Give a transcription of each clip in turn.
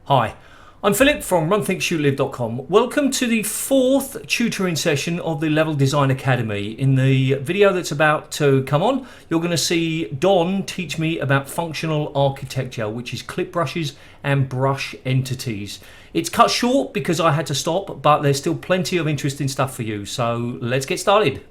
Hi, I'm Philip from RunThinkShootLive.com. Welcome to the fourth tutoring session of the Level Design Academy. In the video that's about to come on, you're going to see Don teach me about functional architecture, which is clip brushes and brush entities. It's cut short because I had to stop, but there's still plenty of interesting stuff for you. So let's get started.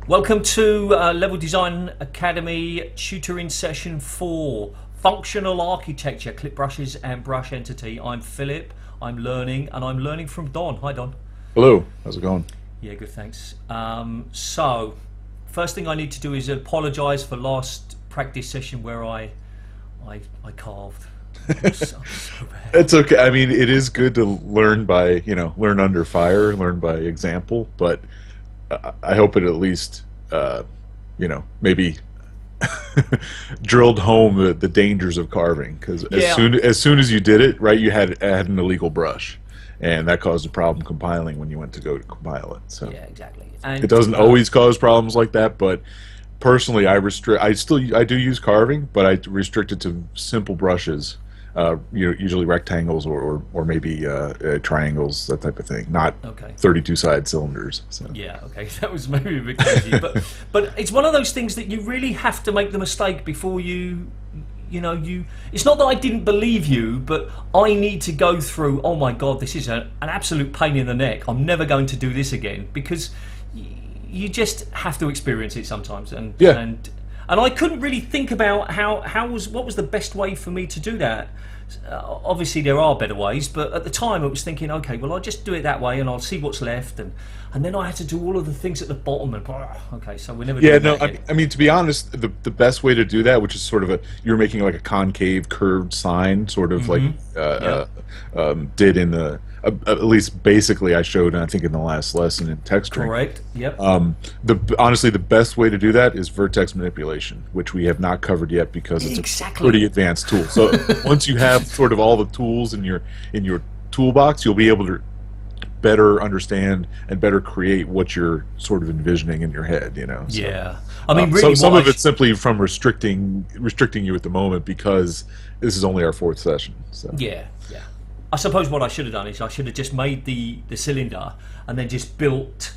Welcome to Level Design Academy tutoring session 4, functional architecture, clip brushes and brush entity. I'm Philip, I'm learning, and I'm learning from Don. Hi Don. Hello, how's it going? Yeah, good, thanks. So, first thing I need to do is apologise for last practice session where I carved. I'm so bad. It's okay. I mean, it is good to learn by, learn under fire, learn by example, but I hope it at least, maybe drilled home the dangers of carving. Because as soon as you did it, right, you had an illegal brush, and that caused a problem compiling when you went to go to compile it. So Yeah, exactly. And it doesn't always cause problems like that, but personally, I do use carving, but I restrict it to simple brushes. Usually rectangles or maybe triangles, that type of thing, not 32-side cylinders. So. Yeah, okay, that was maybe a bit crazy, but it's one of those things that you really have to make the mistake before you. It's not that I didn't believe you, but I need to go through. Oh my God, this is an absolute pain in the neck. I'm never going to do this again because you just have to experience it sometimes, and I couldn't really think about what was the best way for me to do that. Obviously there are better ways, but at the time I was thinking, okay, well I'll just do it that way and I'll see what's left, and then I had to do all of the things at the bottom, and okay, so we're never doing that again. I mean, to be honest, the best way to do that, which is sort of you're making like a concave curved sign, sort of did in the at least basically I showed, I think, in the last lesson in texturing. Correct. Yep. Honestly, the best way to do that is vertex manipulation, which we have not covered yet because it's a pretty advanced tool. So once you have sort of all the tools in your toolbox, you'll be able to better understand and better create what you're sort of envisioning in your head. So, yeah. I mean, really, some of it's simply from restricting you at the moment because this is only our fourth session. So yeah. I suppose what I should have done is I should have just made the cylinder and then just built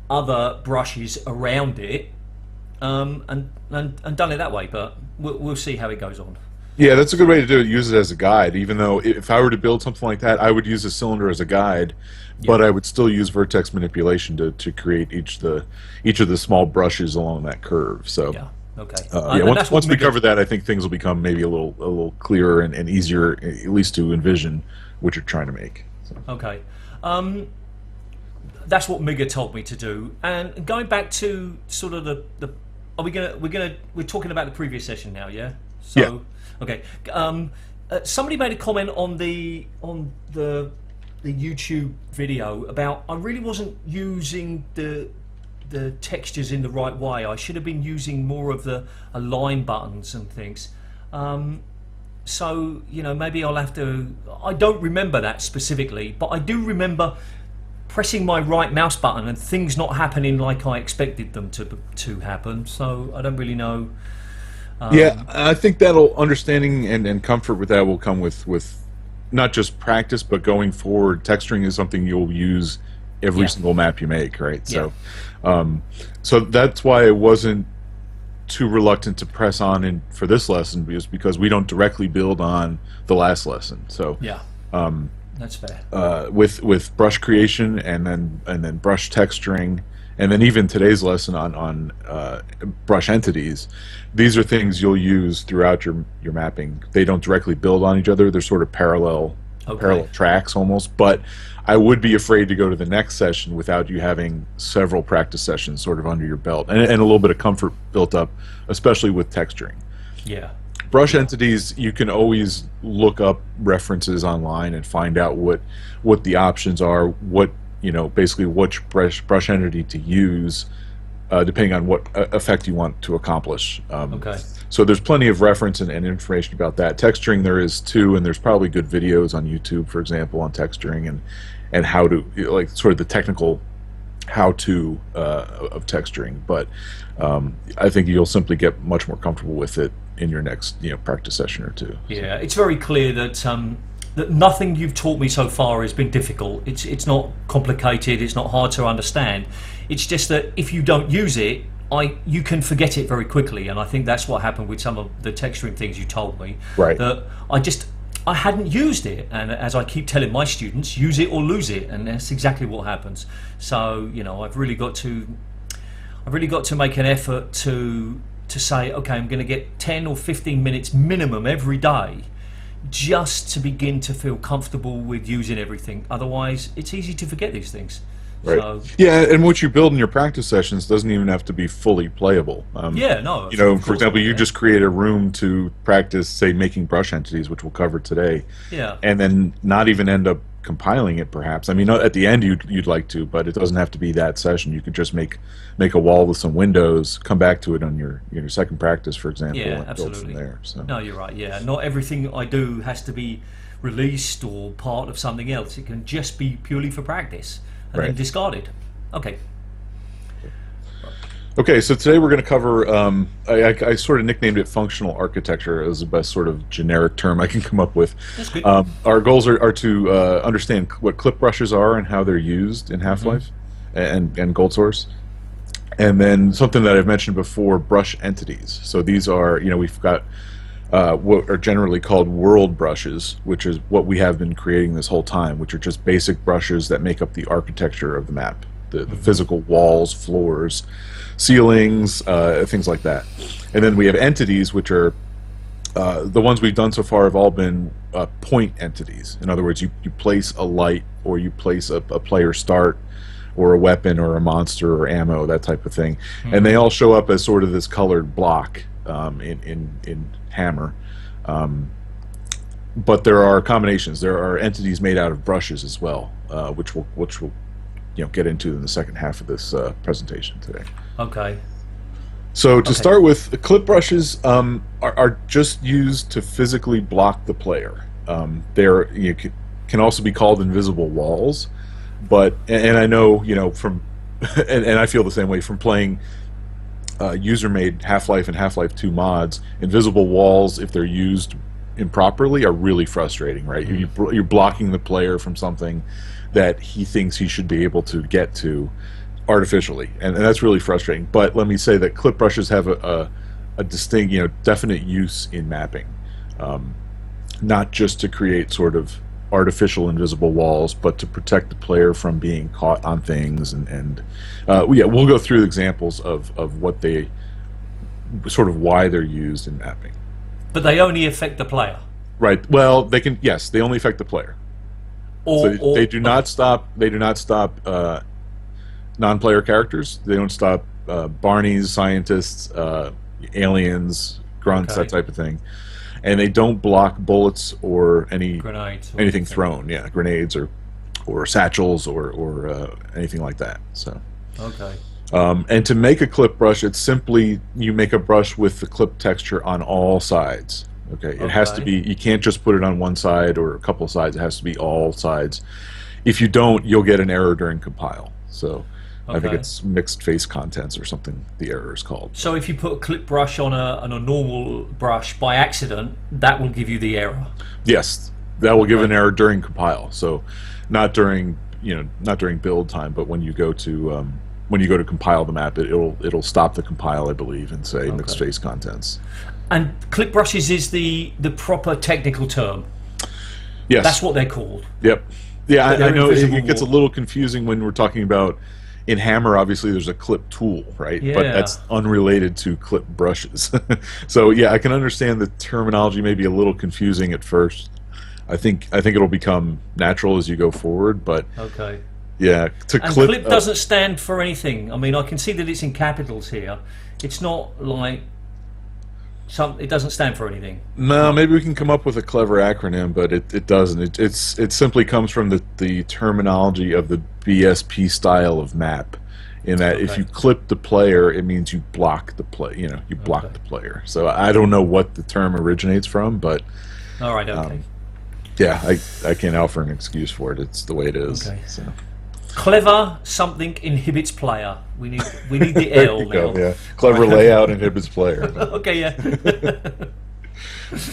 other brushes around it, and done it that way. But we'll see how it goes on. Yeah, that's a good way to do it. Use it as a guide. Even though if I were to build something like that, I would use a cylinder as a guide, but I would still use vertex manipulation to create each of the small brushes along that curve. So. Yeah. Okay. Once we cover that, I think things will become maybe a little clearer and easier, at least to envision what you're trying to make. So. Okay. That's what Miga told me to do. And going back to sort of we're talking about the previous session now, yeah? So, yeah. Okay. Somebody made a comment on the YouTube video about I really wasn't using the textures in the right way. I should have been using more of the align buttons and things. So maybe I'll have to. I don't remember that specifically, but I do remember pressing my right mouse button and things not happening like I expected them to happen. So I don't really know. Yeah, I think that'll understanding and comfort with that will come with not just practice, but going forward. Texturing is something you'll use every single map you make, right? Yeah. So that's why I wasn't too reluctant to press on for this lesson, because we don't directly build on the last lesson. So that's fair. With brush creation and then brush texturing, and then even today's lesson on brush entities, these are things you'll use throughout your mapping. They don't directly build on each other. They're sort of parallel tracks almost, but I would be afraid to go to the next session without you having several practice sessions sort of under your belt and a little bit of comfort built up, especially with texturing. Yeah. Brush entities, you can always look up references online and find out what the options are, basically which brush entity to use, depending on what effect you want to accomplish. So there's plenty of reference and information about that. Texturing there is too, and there's probably good videos on YouTube, for example, on texturing and how to, like, sort of the technical how-to of texturing, but I think you'll simply get much more comfortable with it in your next practice session or two. Yeah, it's very clear that that nothing you've taught me so far has been difficult. It's not complicated. It's not hard to understand. It's just that if you don't use it, you can forget it very quickly. And I think that's what happened with some of the texturing things you told me. Right. That I hadn't used it, and as I keep telling my students, use it or lose it, and that's exactly what happens. So I've really got to make an effort to say, okay, I'm going to get 10 or 15 minutes minimum every day, just to begin to feel comfortable with using everything. Otherwise, it's easy to forget these things. Right. So, yeah, and what you build in your practice sessions doesn't even have to be fully playable. yeah, no. For example, you just create a room to practice, say, making brush entities, which we'll cover today. Yeah. And then not even end up compiling it, perhaps. I mean, at the end you'd like to, but it doesn't have to be that session. You could just make a wall with some windows, come back to it on your second practice, for example, Yeah, and absolutely. build from there. So. No, you're right. Yeah, not everything I do has to be released or part of something else. It can just be purely for practice and then discarded. Okay. Okay, so today we're going to cover, I sort of nicknamed it functional architecture as the best sort of generic term I can come up with. That's good. Our goals are to understand what clip brushes are and how they're used in Half-Life and GoldSource. And then something that I've mentioned before, brush entities. So these are, we've got what are generally called world brushes, which is what we have been creating this whole time, which are just basic brushes that make up the architecture of the map, the physical walls, floors, ceilings, things like that. And then we have entities, which are the ones we've done so far have all been point entities. In other words, you place a light, or you place a player start, or a weapon, or a monster, or ammo, that type of thing. And they all show up as sort of this colored block in Hammer. But there are combinations. There are entities made out of brushes as well, which we'll get into in the second half of this presentation today. Okay. So to start with, clip brushes are just used to physically block the player. They're can also be called invisible walls, but and I know from and I feel the same way from playing user-made Half-Life and Half-Life 2 mods. Invisible walls, if they're used improperly, are really frustrating, right? You're blocking the player from something that he thinks he should be able to get to artificially, and that's really frustrating. But let me say that clip brushes have a distinct, definite use in mapping, not just to create sort of artificial invisible walls, but to protect the player from being caught on things. And we'll go through examples of what they sort of why they're used in mapping. But they only affect the player. Right. Well, they can. Yes, they only affect the player. They do not stop. They do not stop non-player characters. They don't stop Barneys, scientists, aliens, grunts, that type of thing. And they don't block bullets or grenades, anything thrown. Yeah, grenades or satchels or anything like that. So. Okay. And to make a clip brush, it's simply you make a brush with the clip texture on all sides. Okay, it has to be. You can't just put it on one side or a couple of sides. It has to be all sides. If you don't, you'll get an error during compile. So I think it's mixed face contents or something. The error is called. So if you put a clip brush on a normal brush by accident, that will give you the error. Yes, that will give an error during compile. So not during build time, but when you go to compile the map, it'll stop the compile, I believe, and say mixed face contents. And clip brushes is the proper technical term. Yes, that's what they're called. Yep. Yeah, I know it gets a little confusing when we're talking about in Hammer. Obviously, there's a clip tool, right? Yeah. But that's unrelated to clip brushes. So yeah, I can understand the terminology may be a little confusing at first. I think it'll become natural as you go forward, but yeah, clip doesn't stand for anything. I mean, I can see that it's in capitals here. It's not like it doesn't stand for anything. No, maybe we can come up with a clever acronym, but it doesn't. It simply comes from the terminology of the BSP style of map. In that, if you clip the player, it means you block the play. You block the player. So I don't know what the term originates from, but all right, okay. Yeah, I can't offer an excuse for it. It's the way it is. Okay. So. Clever something inhibits player. We need the L now. Go, yeah. Clever layout inhibits player. Okay, yeah.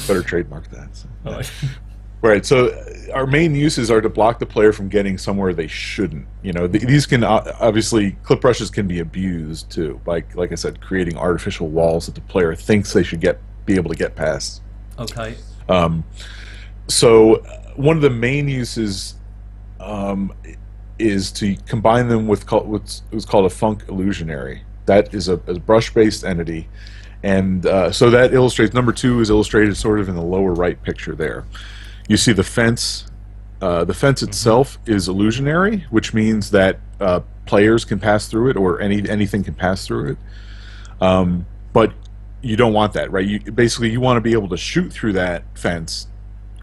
Better trademark that. So, yeah. Right. Right. So our main uses are to block the player from getting somewhere they shouldn't. You know, these can obviously clip brushes can be abused too, like I said, creating artificial walls that the player thinks they should be able to get past. Okay. So one of the main uses is to combine them with what's called a func illusionary. That is a brush-based entity, and so that illustrates. Number 2 is illustrated sort of in the lower right picture there. You see the fence. The fence itself is illusionary, which means that players can pass through it, or anything can pass through it. But you don't want that, right? Basically you want to be able to shoot through that fence,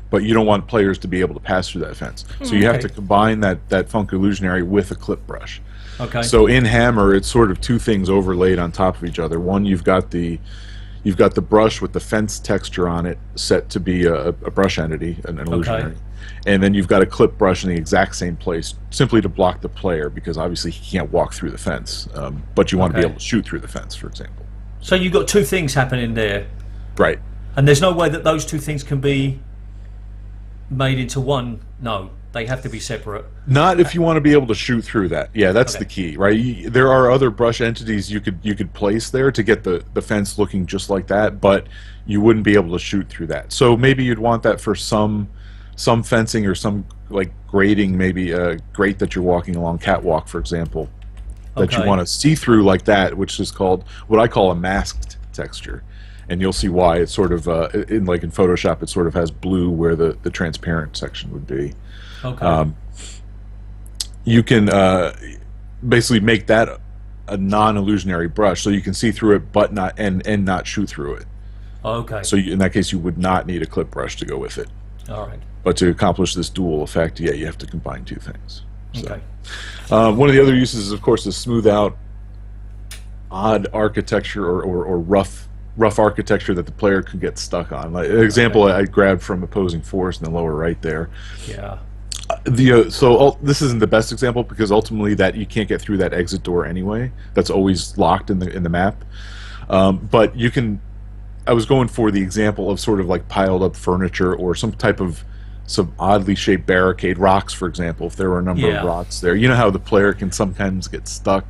but you don't want players to be able to pass through that fence. So you have to combine that func illusionary with a clip brush. Okay. So in Hammer, it's sort of 2 things overlaid on top of each other. One, you've got the brush with the fence texture on it set to be a brush entity, an illusionary. And then you've got a clip brush in the exact same place, simply to block the player, because obviously he can't walk through the fence. But you want to be able to shoot through the fence, for example. So you've got 2 things happening there. Right. And there's no way that those 2 things can be made into one. No, they have to be separate. Not if you want to be able to shoot through that. Yeah, that's the key, right? There are other brush entities you could place there to get the fence looking just like that, but you wouldn't be able to shoot through that. So maybe you'd want that for some fencing or some like grading, maybe a grate that you're walking along, catwalk, for example, that you want to see through like that, which is called what I call a masked texture. And you'll see why. It's sort of in Photoshop, it sort of has blue where the transparent section would be. Okay. You can basically make that a non-illusionary brush, so you can see through it, but not shoot through it. Okay. So in that case, you would not need a clip brush to go with it. All right. But to accomplish this dual effect, yeah, you have to combine 2 things. So, okay. One of the other uses is, of course, to smooth out odd architecture or rough architecture that the player could get stuck on. Like an example I grabbed from Opposing Force in the lower right there. Yeah. This isn't the best example, because ultimately that you can't get through that exit door anyway. That's always locked in the map. But you can. I was going for the example of sort of like piled up furniture or some type of some oddly shaped barricade, rocks, for example. If there were a number of rocks there, you know how the player can sometimes get stuck.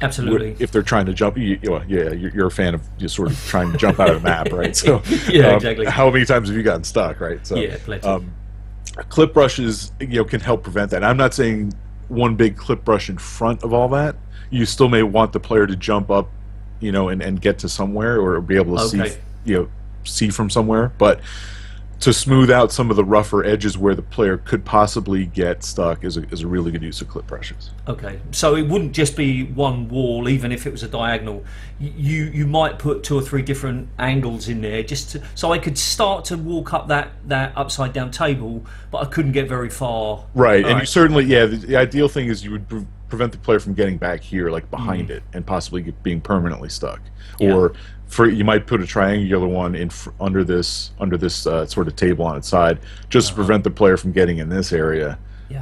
Absolutely. If they're trying to jump, you're a fan of just sort of trying to jump out of the map, right? So, yeah, exactly. How many times have you gotten stuck, right? So, yeah, plenty. Clip brushes, can help prevent that. I'm not saying one big clip brush in front of all that. You still may want the player to jump up, and get to somewhere, or be able to see from somewhere, but to smooth out some of the rougher edges where the player could possibly get stuck is a really good use of clip brushes. Okay, so it wouldn't just be one wall, even if it was a diagonal. You might put 2 or 3 different angles in there, so I could start to walk up that upside down table, but I couldn't get very far. Right, and you certainly, the ideal thing is you would prevent the player from getting back here, like behind it, and possibly being permanently stuck. Or you might put a triangular one under this sort of table on its side, just to prevent the player from getting in this area,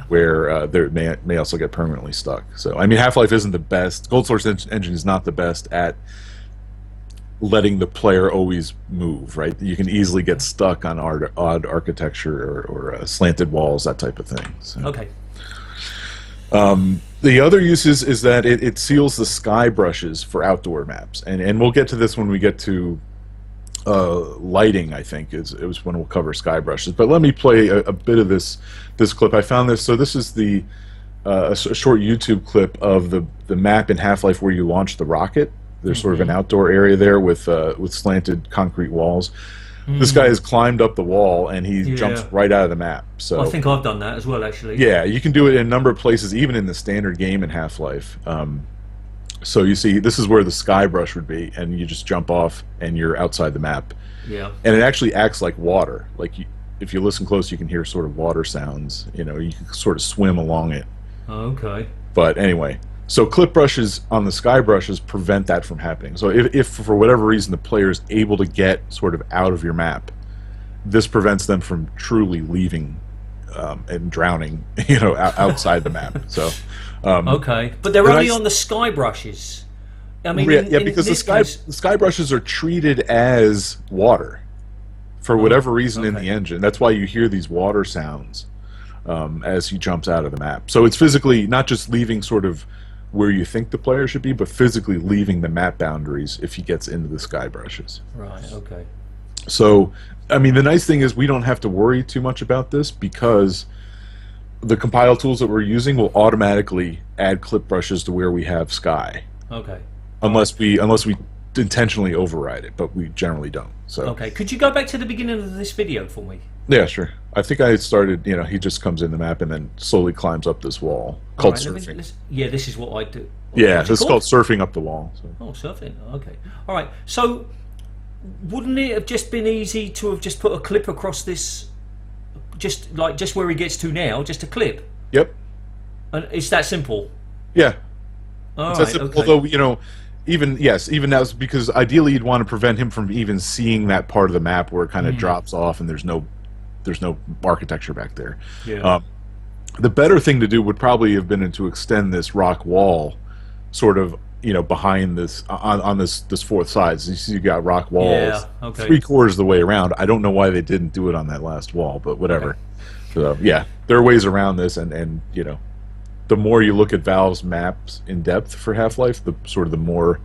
where they may also get permanently stuck. So I mean, Half-Life isn't the best. GoldSource Engine is not the best at letting the player always move. Right, you can easily get stuck on odd architecture or slanted walls, that type of thing. So. Okay. The other uses is that it seals the sky brushes for outdoor maps, and we'll get to this when we get to lighting. I think it was when we'll cover sky brushes. But let me play a bit of this clip. I found this. So this is a short YouTube clip of the map in Half-Life where you launch the rocket. There's sort of an outdoor area there with slanted concrete walls. This guy has climbed up the wall and he jumps right out of the map. So I think I've done that as well, actually. Yeah, you can do it in a number of places, even in the standard game in Half-Life. So you see, this is where the sky brush would be, and you just jump off and you're outside the map. Yeah. And it actually acts like water. Like if you listen close, you can hear sort of water sounds. You can sort of swim along it. Okay. But anyway. So clip brushes on the sky brushes prevent that from happening. So if for whatever reason the player is able to get sort of out of your map, this prevents them from truly leaving and drowning, outside the map. So, Okay, but they're only on the sky brushes. I mean, because the sky brushes are treated as water for whatever reason in the engine. That's why you hear these water sounds as he jumps out of the map. So it's physically not just leaving sort of where you think the player should be, but physically leaving the map boundaries if he gets into the sky brushes. Right. Okay. So, I mean, the nice thing is we don't have to worry too much about this because the compile tools that we're using will automatically add clip brushes to where we have sky. Okay. Unless we intentionally override it, but we generally don't. So. Okay. Could you go back to the beginning of this video for me? Yeah, sure. I think I started, he just comes in the map and then slowly climbs up this wall called surfing. Yeah, this is what I do. Yeah, this is called surfing up the wall. So. Oh, surfing. Okay. All right. So, wouldn't it have just been easy to have just put a clip across this, just where he gets to now, just a clip? Yep. And it's that simple? Yeah. All it's right, that simple. okay. Although, even now, because ideally you'd want to prevent him from even seeing that part of the map where it kind of drops off and there's no architecture back there. Yeah. The better thing to do would probably have been to extend this rock wall sort of behind this on this fourth side. So you see you got rock walls 3/4 of the way around. I don't know why they didn't do it on that last wall, but whatever. So yeah, there are ways around this, and the more you look at Valve's maps in depth for Half-Life, the more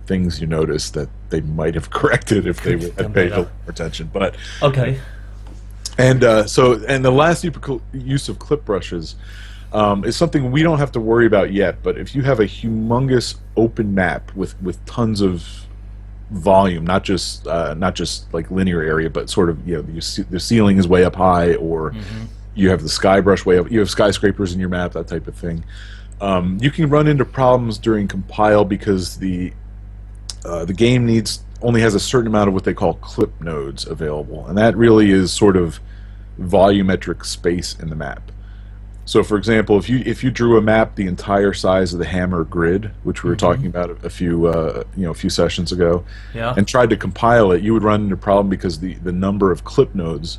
things you notice that they might have corrected if they had paid a little more attention. But okay. And the last use of clip brushes is something we don't have to worry about yet. But if you have a humongous open map with tons of volume, not just like linear area, but sort of the ceiling is way up high, or you have the sky brush way up, you have skyscrapers in your map, that type of thing. You can run into problems during compile because the game only has a certain amount of what they call clip nodes available, and that really is sort of volumetric space in the map. So, for example, if you drew a map the entire size of the Hammer grid, which we were talking about a few sessions ago, and tried to compile it, you would run into a problem because the number of clip nodes,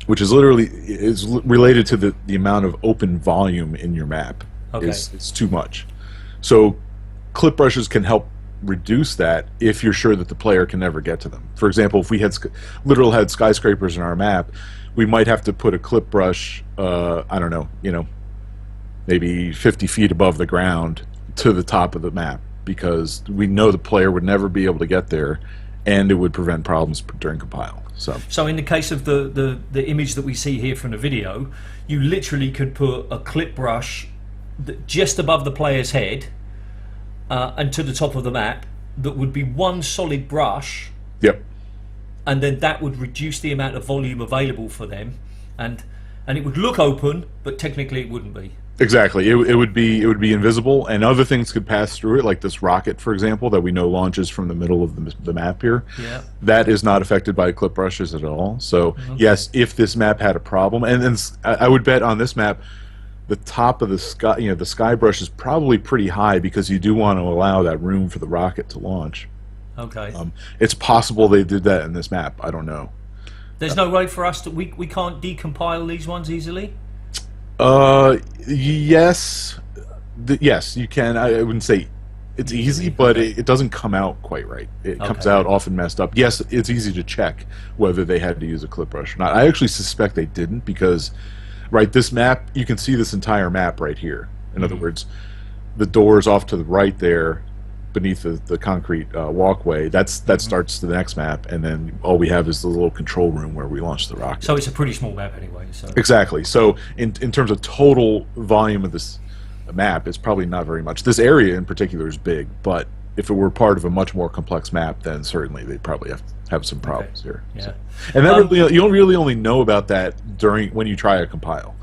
which is related to the amount of open volume in your map, is too much. So, clip brushes can help reduce that if you're sure that the player can never get to them. For example, if we had skyscrapers in our map, we might have to put a clip brush, I don't know, maybe 50 feet above the ground to the top of the map, because we know the player would never be able to get there, and it would prevent problems during compile. So in the case of the image that we see here from the video, you literally could put a clip brush just above the player's head, and to the top of the map, that would be one solid brush. Yep. And then that would reduce the amount of volume available for them, and it would look open, but technically it wouldn't be. Exactly. It would be invisible, and other things could pass through it, like this rocket, for example, that we know launches from the middle of the map here. Yeah. That is not affected by clip brushes at all. So yes, if this map had a problem, and I would bet on this map, the top of the sky, the sky brush is probably pretty high because you do want to allow that room for the rocket to launch. Okay. It's possible they did that in this map. I don't know. There's no way for us we can't decompile these ones easily? Yes. Yes, you can. I wouldn't say it's easy, but it doesn't come out quite right. It comes out often messed up. Yes, it's easy to check whether they had to use a clip brush or not. I actually suspect they didn't because, this map, you can see this entire map right here. In other words, the doors off to the right there, beneath the concrete walkway, that starts the next map, and then all we have is the little control room where we launch the rocket. So it's a pretty small map anyway. So. Exactly. So in terms of total volume of this map, it's probably not very much. This area in particular is big, but if it were part of a much more complex map, then certainly they'd probably have some problems here. Yeah. So. And that you don't really only know about that when you try a compile.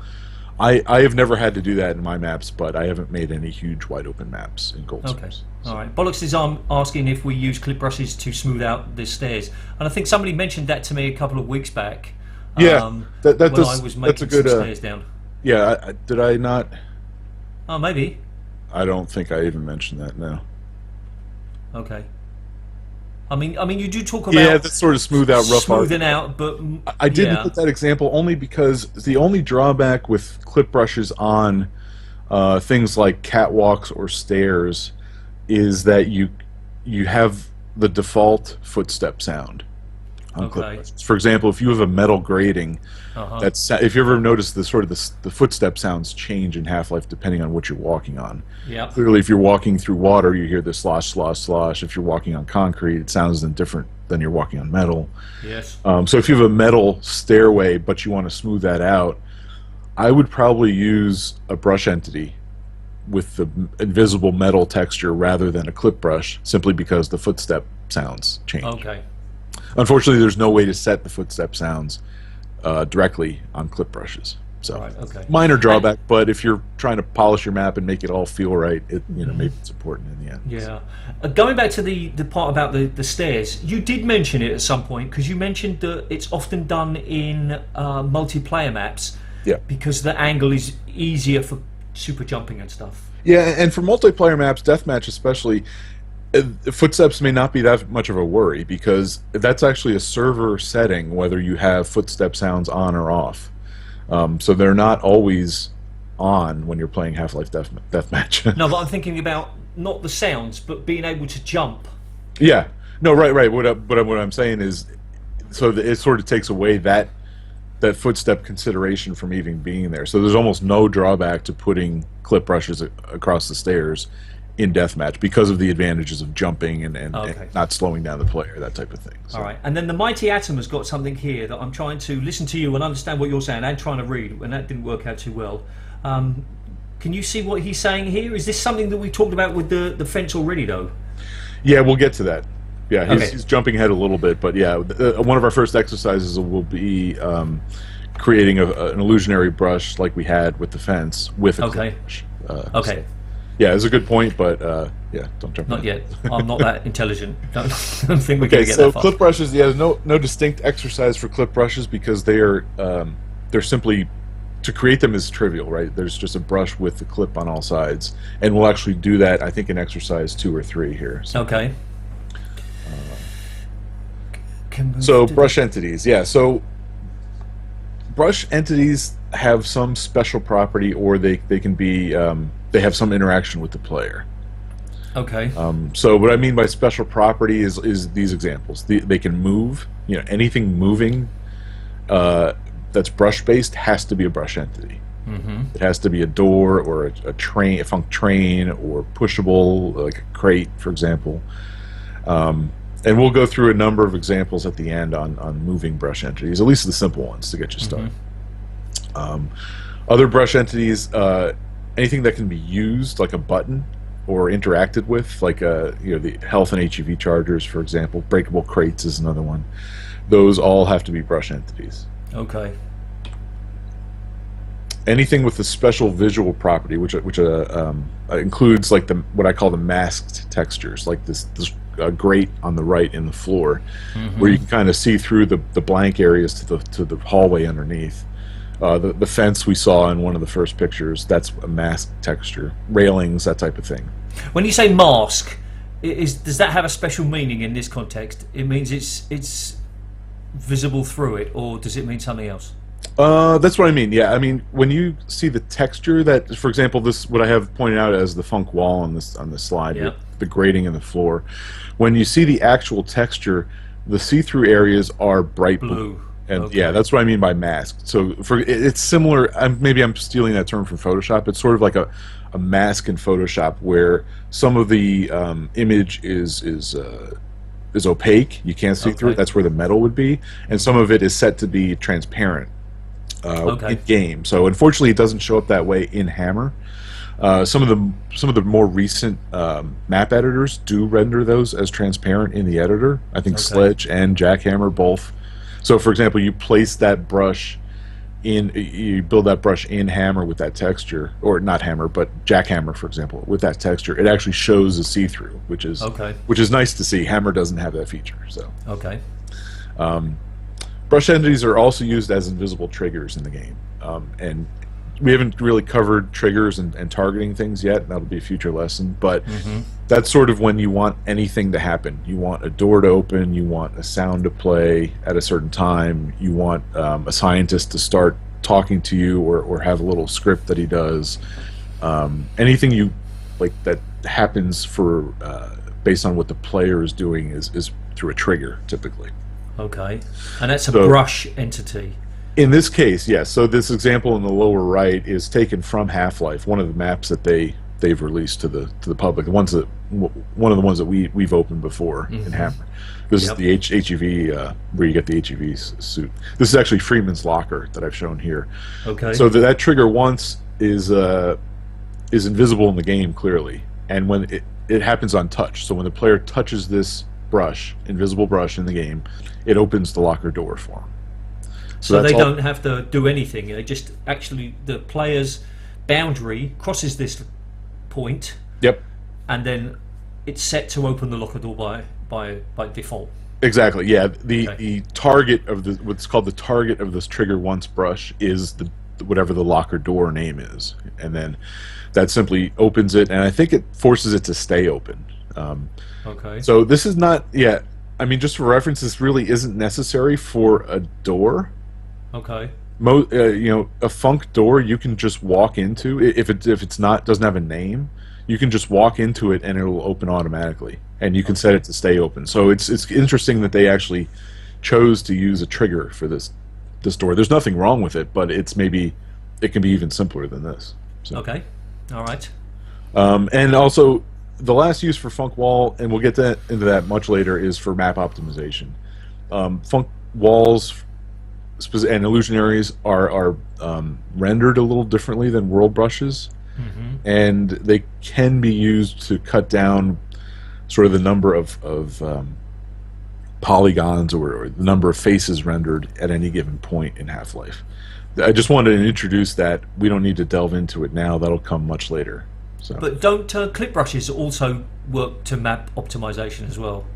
I have never had to do that in my maps, but I haven't made any huge wide open maps in GoldSource. Okay. All right. Bollocks is asking if we use clip brushes to smooth out the stairs, and I think somebody mentioned that to me a couple of weeks back. Yeah, when I was making some stairs down. Yeah, did I not? Oh, maybe. I don't think I even mentioned that. No. Okay. I mean, you do talk Yeah, about that's sort of smooth out rough art. smoothing out, but I didn't yeah, put that example only because the only drawback with clip brushes on things like catwalks or stairs is that you have the default footstep sound on clip okay, brushes. For example, if you have a metal grating, that's if you ever notice the footstep sounds change in Half-Life depending on what you're walking on. yeah, Clearly, if you're walking through water, you hear the slosh, slosh, slosh. If you're walking on concrete, it sounds different than you're walking on metal. yes, So if you have a metal stairway, but you want to smooth that out, I would probably use a brush entity with the invisible metal texture rather than a clip brush, simply because the footstep sounds change. okay, Unfortunately, there's no way to set the footstep sounds directly on clip brushes. So right, okay. minor drawback, but if you're trying to polish your map and make it all feel right, maybe it's important in the end. Yeah. Going back to the part about the stairs, you did mention it at some point because you mentioned that it's often done in multiplayer maps Yeah. because the angle is easier for super jumping and stuff. Yeah, and for multiplayer maps, deathmatch especially, footsteps may not be that much of a worry because that's actually a server setting whether you have footstep sounds on or off. So they're not always on when you're playing Half-Life Deathmatch. No, but I'm thinking about not the sounds, but being able to jump. Yeah. No, right. What I'm saying is, so it sort of takes away that footstep consideration from even being there. So there's almost no drawback to putting clip brushes across the stairs in deathmatch because of the advantages of jumping and not slowing down the player, that type of thing. So. All right, and then the Mighty Atom has got something here that I'm trying to listen to you and understand what you're saying and trying to read, and that didn't work out too well. Can you see what he's saying here? Is this something that we talked about with the fence already, though? Yeah, we'll get to that. Yeah, Okay. he's jumping ahead a little bit, but yeah, one of our first exercises will be creating an illusionary brush like we had with the fence with a clip brush. Okay. So, yeah, it's a good point, but yeah, don't jump. Not yet. I'm not that intelligent. Don't think we're going to get so that far. clip brushes, yeah, there's no distinct exercise for clip brushes because they're simply, to create them is trivial, right? There's just a brush with the clip on all sides, and we'll actually do that, I think, in exercise 2 or 3 here. So. Okay. So brush entities, yeah. So brush entities have some special property, or they can be they have some interaction with the player. Okay. So what I mean by special property is these examples. They can move. Anything moving that's brush based has to be a brush entity. Mm-hmm. It has to be a door or a train, a funk train, or pushable like a crate, for example. And we'll go through a number of examples at the end on moving brush entities, at least the simple ones to get you started. Other brush entities, anything that can be used, like a button, or interacted with, like the health and HEV chargers, for example. Breakable crates is another one. Those all have to be brush entities. Okay. Anything with a special visual property, which includes like what I call the masked textures, like this grate on the right in the floor, where you can kind of see through the blank areas to the hallway underneath. The fence we saw in one of the first pictures, that's a masked texture. Railings, that type of thing. When you say mask, does that have a special meaning in this context? It means it's visible through it, or does it mean something else? That's what I mean. Yeah, I mean when you see the texture that, for example, this what I have pointed out as the funk wall on this slide, with the grating in the floor. When you see the actual texture, the see-through areas are bright blue. And yeah, that's what I mean by masked. So it's similar. Maybe I'm stealing that term from Photoshop. It's sort of like a mask in Photoshop where some of the image is opaque. You can't see through it. That's where the metal would be, and some of it is set to be transparent in game. So unfortunately, it doesn't show up that way in Hammer. Some of the more recent map editors do render those as transparent in the editor. I think Sledge and Jackhammer both. So, for example, you place that brush you build that brush in Hammer with that texture, or not Hammer, but Jackhammer, for example, with that texture. It actually shows a see-through, which is nice to see. Hammer doesn't have that feature. So brush entities are also used as invisible triggers in the game, and we haven't really covered triggers and targeting things yet. That'll be a future lesson, but that's sort of when you want anything to happen. You want a door to open, you want a sound to play at a certain time, you want a scientist to start talking to you or have a little script that he does. Anything you like that happens for based on what the player is doing is through a trigger, typically. Okay, and that's a brush entity. In this case, yes. So this example in the lower right is taken from Half-Life, one of the maps that they've released to the public. One of the ones that we've opened before in Hammer. This is the HEV where you get the HEV suit. This is actually Freeman's Locker that I've shown here. Okay. So that trigger once is invisible in the game clearly, and when it happens on touch. So when the player touches this brush, invisible brush in the game, it opens the locker door for them. So they don't have to do anything. They just actually, the player's boundary crosses this point. Yep. And then it's set to open the locker door by default. Exactly. Yeah. The target of what's called the target of this trigger once brush is whatever the locker door name is, and then that simply opens it, and I think it forces it to stay open. Okay. So this is not. Yeah. I mean, just for reference, this really isn't necessary for a door. Okay. A funk door you can just walk into. If it's not doesn't have a name, you can just walk into it and it'll open automatically, and you can set it to stay open. So it's interesting that they actually chose to use a trigger for this door. There's nothing wrong with it, but it can be even simpler than this. So. Okay. All right. And also the last use for funk wall, and we'll get into that much later, is for map optimization. Funk walls and illusionaries are rendered a little differently than world brushes, and they can be used to cut down sort of the number of polygons or the number of faces rendered at any given point in Half-Life. I just wanted to introduce that. We don't need to delve into it now. That'll come much later. So. But don't clip brushes also work to map optimization as well,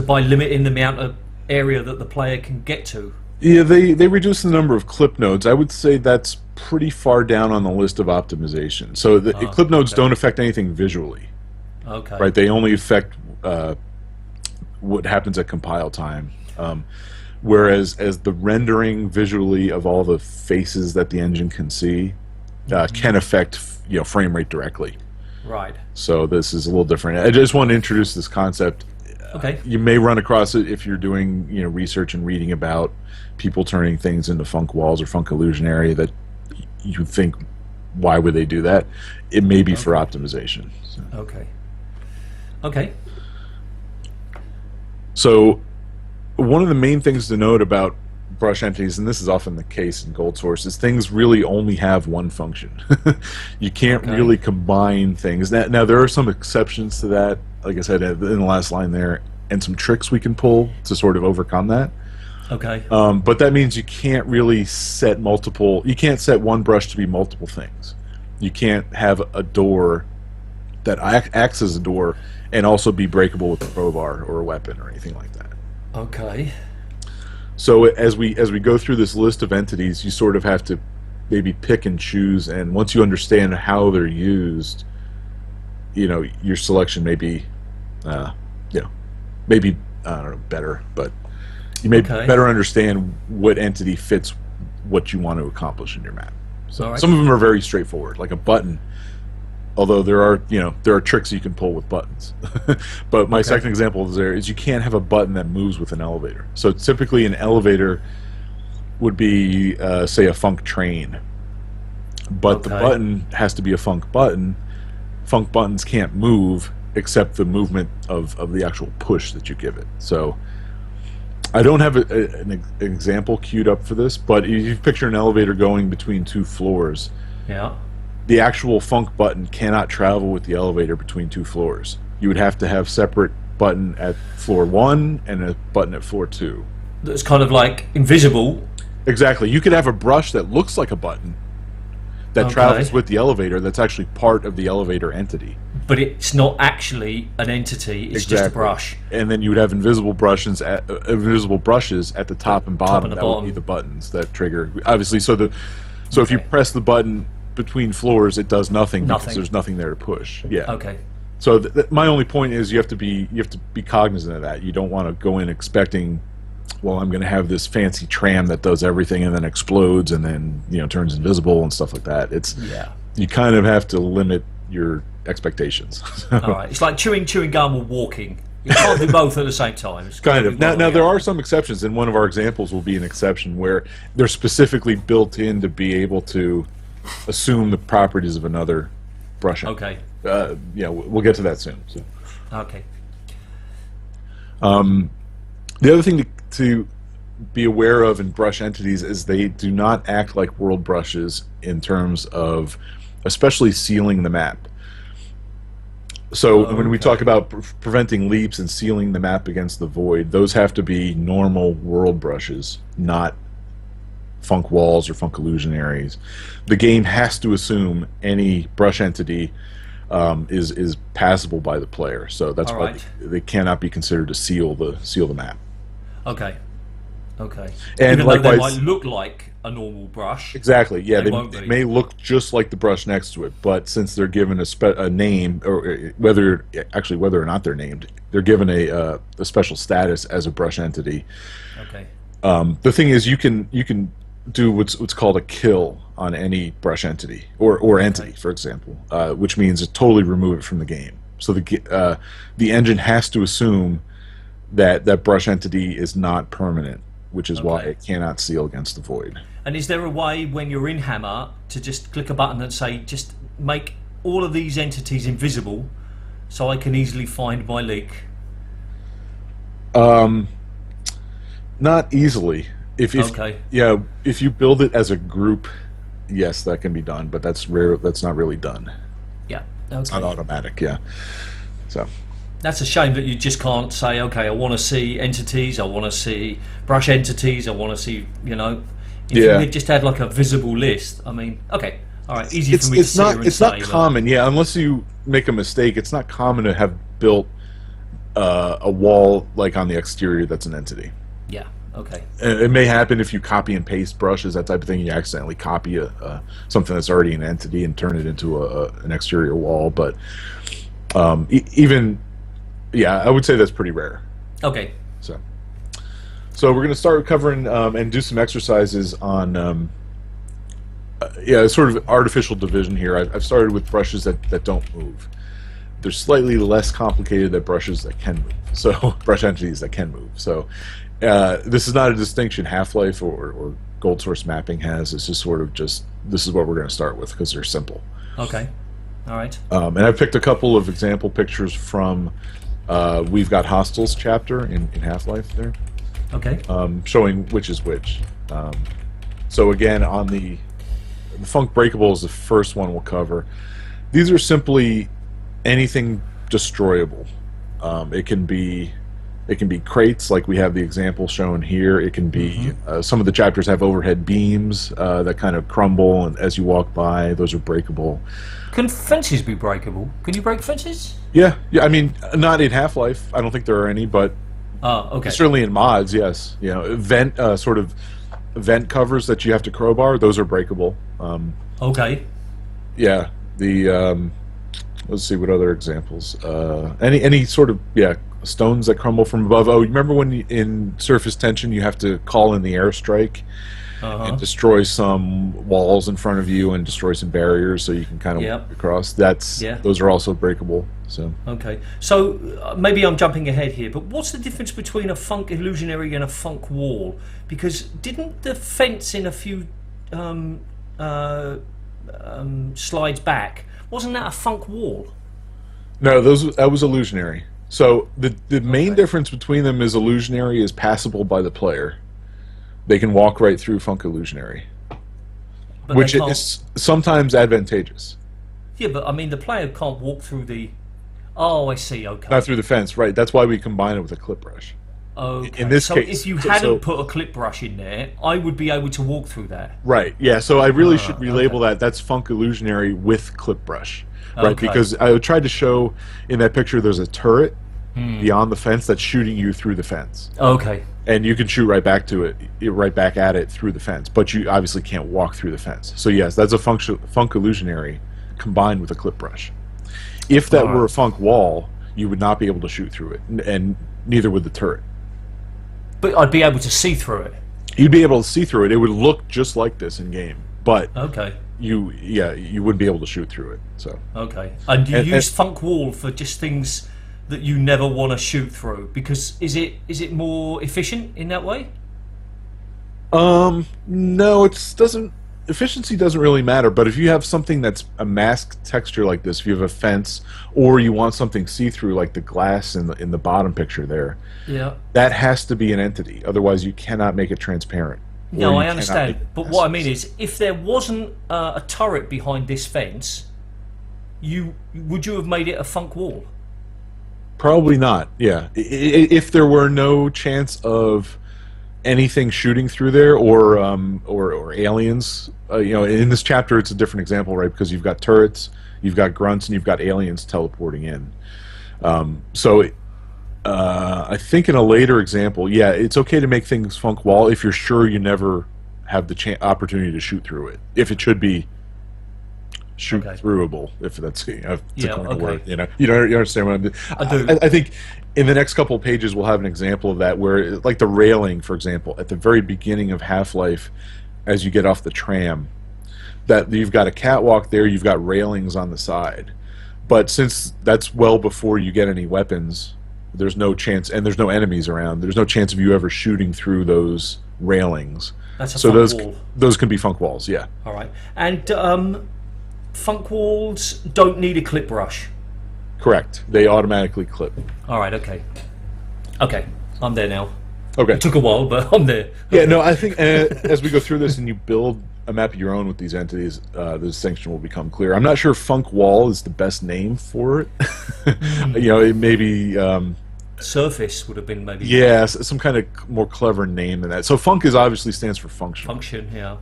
by limiting the amount of area that the player can get to? Yeah, they reduce the number of clip nodes. I would say that's pretty far down on the list of optimization. So the clip nodes don't affect anything visually. Okay. Right, they only affect what happens at compile time. Whereas the rendering visually of all the faces that the engine can see can affect frame rate directly. Right. So this is a little different. I just want to introduce this concept. Okay. You may run across it if you're doing research and reading about people turning things into funk walls or funk illusionary that you think, why would they do that? It may be for optimization. So. Okay. So one of the main things to note about brush entities, and this is often the case in GoldSource, is things really only have one function. You can't really combine things. Now there are some exceptions to that, like I said in the last line there, and some tricks we can pull to sort of overcome that. Okay. But that means you can't really set you can't set one brush to be multiple things. You can't have a door that acts as a door and also be breakable with a crowbar or a weapon or anything like that. Okay. So as we go through this list of entities, you sort of have to maybe pick and choose, and once you understand how they're used, your selection may be, maybe I don't know, better, but you may better understand what entity fits what you want to accomplish in your map. So some of them are very straightforward, like a button. Although there are tricks you can pull with buttons. But my second example is you can't have a button that moves with an elevator. So typically an elevator would be, say, a funk train. But the button has to be a funk button. Funk buttons can't move except the movement of the actual push that you give it. So I don't have an example queued up for this, but if you picture an elevator going between two floors. Yeah. The actual funk button cannot travel with the elevator between two floors. You would have to have separate button at floor 1 and a button at floor 2. That's kind of like invisible. Exactly. You could have a brush that looks like a button that travels with the elevator that's actually part of the elevator entity. But it's not actually an entity, it's just a brush. And then you would have invisible brushes at the top and bottom. That would be the buttons that trigger. Obviously, so if you press the button between floors, it does nothing because Nothing. there's nothing there to push. Yeah. Okay. So my only point is you have to be cognizant of that. You don't want to go in expecting, well, I'm going to have this fancy tram that does everything and then explodes and then turns invisible and stuff like that. You kind of have to limit your expectations. All right. It's like chewing gum or walking. You can't do both at the same time. It's kind of. Now there are some exceptions, and one of our examples will be an exception where they're specifically built in to be able to assume the properties of another brush. Okay. We'll get to that soon. So. Okay. The other thing to be aware of in brush entities is they do not act like world brushes in terms of especially sealing the map. So when we talk about preventing leaps and sealing the map against the void, those have to be normal world brushes, not funk walls or funk illusionaries. The game has to assume any brush entity is passable by the player, so that's why they cannot be considered to seal the map. Okay. And even likewise, though they might look like a normal brush. Exactly. Yeah, they may look just like the brush next to it, but since they're given a name, or whether or not they're named, they're given a special status as a brush entity. Okay. The thing is, you can do what's called a kill on any brush entity or entity, for example, which means to totally remove it from the game. So the engine has to assume that brush entity is not permanent, which is why it cannot seal against the void. And is there a way when you're in Hammer to just click a button and say, just make all of these entities invisible so I can easily find my leak? Not easily. If you build it as a group, yes, that can be done, but that's rare. That's not really done. Yeah. It's not automatic. Yeah. So. That's a shame that you just can't say, okay, I want to see entities, I want to see brush entities, I want to see, if you had just had like a visible list. I mean, okay, all right, easy for me to sit here and say. It's not common, unless you make a mistake. It's not common to have built a wall like on the exterior that's an entity. Yeah. Okay. And it may happen if you copy and paste brushes, that type of thing. You accidentally copy something that's already an entity and turn it into an exterior wall. But I would say that's pretty rare. Okay. So we're going to start covering and do some exercises on sort of artificial division here. I've started with brushes that don't move. They're slightly less complicated than brushes that can move. So brush entities that can move. So this is not a distinction Half-Life or GoldSource mapping has. It's just sort of this is what we're going to start with because they're simple. Okay. All right. And I've picked a couple of example pictures from We've Got Hostiles chapter in Half-Life there. Okay. Showing which is which. So again, on the Funk Breakable is the first one we'll cover. These are simply anything destroyable. It can be crates, like we have the example shown here. It can be some of the chapters have overhead beams that kind of crumble, and as you walk by, those are breakable. Can fences be breakable? Can you break fences? Yeah. I mean, not in Half-Life. I don't think there are any, but certainly in mods, yes. Sort of vent covers that you have to crowbar. Those are breakable. Okay. Yeah. The let's see what other examples. Any sort of stones that crumble from above. Oh, you remember when in surface tension you have to call in the airstrike and destroy some walls in front of you and destroy some barriers so you can kind of walk across. Those are also breakable. So okay. So maybe I'm jumping ahead here, but what's the difference between a funk illusionary and a funk wall? Because didn't the fence in a few slides back, wasn't that a funk wall? No, that was illusionary. So the main difference between them is illusionary is passable by the player. They can walk right through funk illusionary, which is sometimes advantageous. Yeah, but I mean the player can't walk through the. Oh, I see. Okay. Not through the fence, right? That's why we combine it with a clip brush. Okay. In this case, if you hadn't put a clip brush in there, I would be able to walk through that. Right. Yeah. So I really should relabel that. That's funk illusionary with clip brush, right? Okay. Because I tried to show in that picture there's a turret beyond the fence that's shooting you through the fence. Okay. And you can shoot right back to it, right back at it through the fence, but you obviously can't walk through the fence. So yes, that's a funk illusionary combined with a clip brush. If that were a funk wall, you would not be able to shoot through it, and neither would the turret. But I'd be able to see through it. You'd be able to see through it. It would look just like this in game, but okay. You wouldn't be able to shoot through it. So okay. And you use funk wall for just things that you never want to shoot through, because is it more efficient in that way? No, efficiency doesn't really matter, but if you have something that's a masked texture like this, if you have a fence, or you want something see-through like the glass in the bottom picture there, that has to be an entity. Otherwise, you cannot make it transparent. No, I understand. But what I mean is, if there wasn't a turret behind this fence, would you have made it a funk wall? Probably not. Yeah, if there were no chance of anything shooting through there, or aliens. In this chapter, it's a different example, right? Because you've got turrets, you've got grunts, and you've got aliens teleporting in. I think in a later example, it's okay to make things funk wall if you're sure you never have the opportunity to shoot through it. If it should be shoot throughable, if that's a word. You understand what I'm doing? I do. I think in the next couple of pages we'll have an example of that, where, like the railing, for example, at the very beginning of Half-Life, as you get off the tram, that you've got a catwalk there, you've got railings on the side, but since that's well before you get any weapons, there's no chance, and there's no enemies around. There's no chance of you ever shooting through those railings. That's a funk wall. Those can be funk walls. Yeah. All right. And funk walls don't need a clip brush. Correct. They automatically clip. All right. Okay. Okay. I'm there now. Okay. It took a while, but I'm there. Yeah. No, I think as we go through this and you build a map of your own with these entities, the distinction will become clear. I'm not sure funk wall is the best name for it. It may be surface would have been maybe. Yeah, some kind of more clever name than that. So funk obviously stands for function. Function, yeah.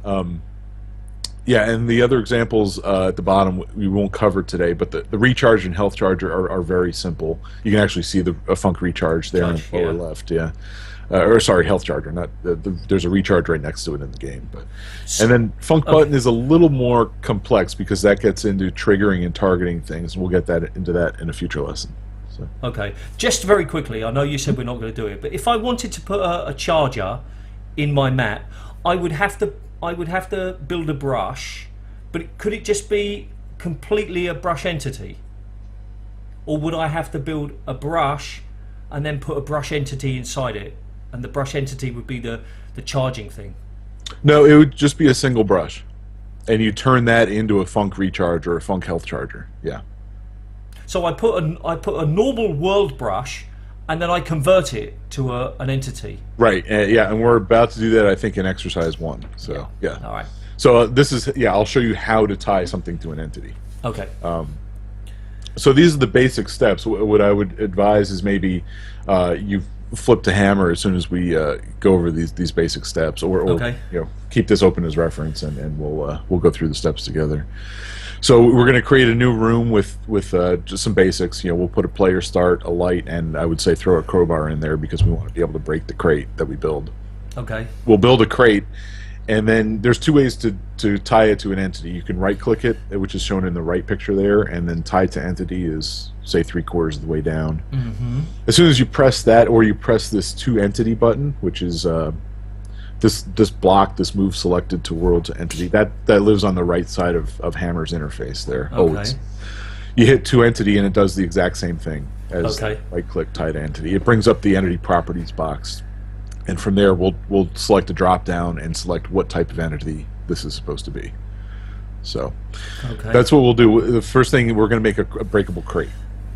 Yeah, and the other examples at the bottom we won't cover today, but the recharge and health charger are very simple. You can actually see a funk recharge there in the lower left. Yeah. Health charger. Not there's a recharge right next to it in the game, and then funk button is a little more complex because that gets into triggering and targeting things, and we'll get into that in a future lesson. So. Okay, just very quickly. I know you said we're not going to do it, but if I wanted to put a charger in my map, I would have to build a brush, but could it just be completely a brush entity, or would I have to build a brush and then put a brush entity inside it? And the brush entity would be the charging thing. No, it would just be a single brush, and you turn that into a funk recharge or a funk health charger. Yeah. So I put a normal world brush, and then I convert it to an entity. Right. And we're about to do that, I think, in exercise 1. So yeah. All right. So this is I'll show you how to tie something to an entity. Okay. So these are the basic steps. What I would advise is maybe you flip to hammer as soon as we go over these basic steps, or keep this open as reference, and we'll go through the steps together. So we're going to create a new room with just some basics. We'll put a player start, a light, and I would say throw a crowbar in there because we want to be able to break the crate that we build. Okay. We'll build a crate, and then there's two ways to tie it to an entity. You can right-click it, which is shown in the right picture there, and then tie to entity is, say, 3/4 of the way down. Mm-hmm. As soon as you press that, or you press this to entity button, which is this block, this move selected to world to entity, that lives on the right side of Hammer's interface there. Okay. Always. You hit to entity and it does the exact same thing as right-click tie to entity. It brings up the entity properties box, and from there we'll select a drop down and select what type of entity this is supposed to be. So that's what we'll do. The first thing, we're going to make a breakable crate.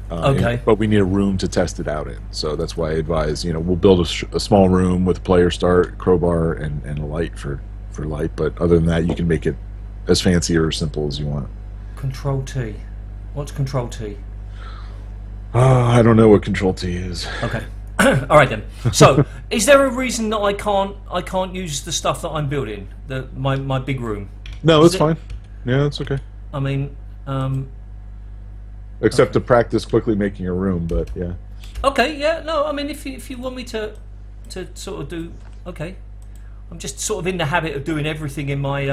But we need a room to test it out in. So that's why I advise, we'll build a small room with player start, crowbar, and a light for light. But other than that, you can make it as fancy or simple as you want. Control T. What's Control T? I don't know what Control T is. Okay. All right then. So, is there a reason that I can't use the stuff that I'm building, my big room? No, that's fine. Yeah, that's okay. I mean, except to practice quickly making a room, but yeah. Okay, yeah, no, I mean, if you want me to sort of do, okay, I'm just sort of in the habit of doing everything in my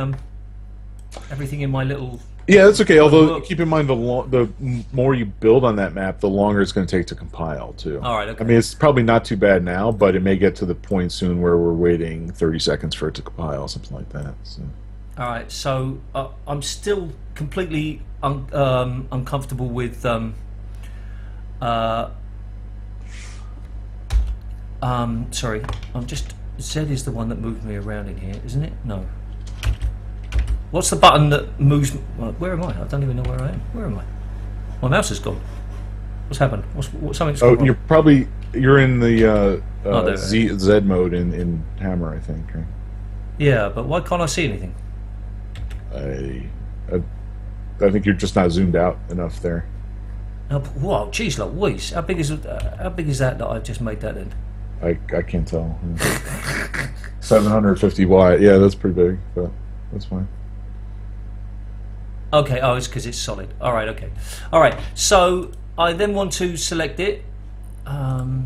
little. Yeah, that's okay. my Although work. keep in mind, the more you build on that map, the longer it's going to take to compile too. All right, I okay, mean, it's probably not too bad now, but it may get to the point soon where we're waiting 30 seconds for it to compile, something like that. So. all right. So I'm still completely uncomfortable with uh, sorry, I'm just. Z is the one that moved me around in here, isn't it? No. What's the button that moves? Well, where am I? I don't even know where I am. Where am I? My mouse is gone. What's happened? Something's gone Oh, wrong. you're in the There. Z mode in Hammer, I think. Right? Yeah, but why can't I see anything? I I think you're just not zoomed out enough there. Wow, geez, Louise, how big is that I've just made that in? I can't tell. 750 wide. Yeah, that's pretty big, but that's fine. Okay, oh, it's because it's solid. All right, okay. All right, so I then want to select it. All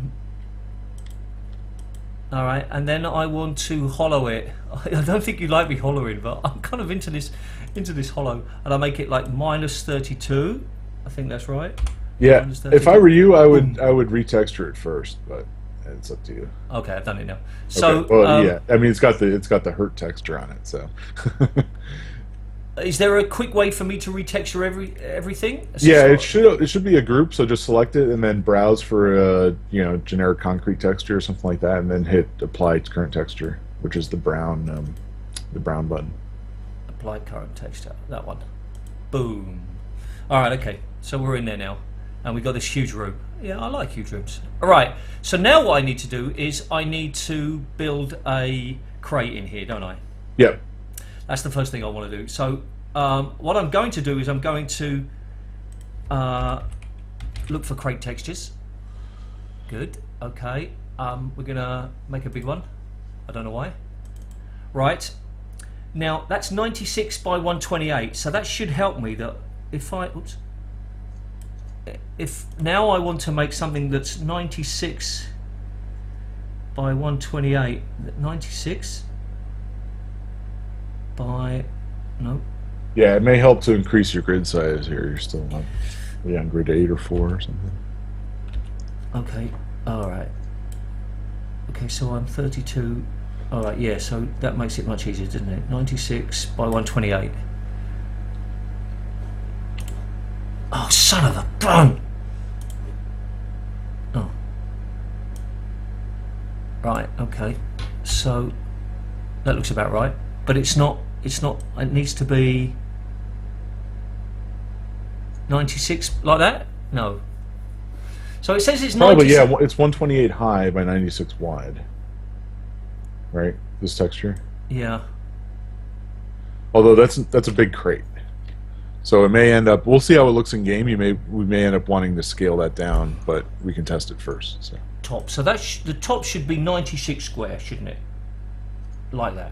right, and then I want to hollow it. I don't think you like me hollowing, but I'm kind of into this hollow, and I make it like -32. I think that's right. Yeah, -32. if I were you, I would retexture it first, but it's up to you. Okay, I've done it now. So, Okay. Well, yeah, I mean it's got the hurt texture on it, so. is there a quick way for me to retexture everything? Yeah, it should be a group. So just select it and then browse for a generic concrete texture or something like that, and then hit apply current texture, which is the brown button. Apply current texture. That one. Boom. All right. Okay. So we're in there now, and we've got this huge room. Yeah, I like huge rooms. All right. So now what I need to do is I need to build a crate in here, don't I? Yep. That's the first thing I want to do. So what I'm going to do is I'm going to look for crate textures. Good. Okay. We're going to make a big one. I don't know why. Right. Now that's 96 by 128. So that should help me that if now I want to make something that's 96 by 128. 96 by no. Yeah, it may help to increase your grid size here. You're still on grid 8 or 4 or something. Okay. All right. Okay, so I'm 32. All right. Yeah. So that makes it much easier, doesn't it? 96 by 128. Oh, son of a bun! Oh. Right. Okay. So that looks about right. But it's not. It needs to be 96 like that. No. So it says it's 96. Probably, yeah. It's 128 high by 96 wide. Right. This texture. Yeah. Although that's a big crate, so it may end up. We'll see how it looks in game. We may end up wanting to scale that down, but we can test it first. So. Top. So the top should be 96 square, shouldn't it? Like that.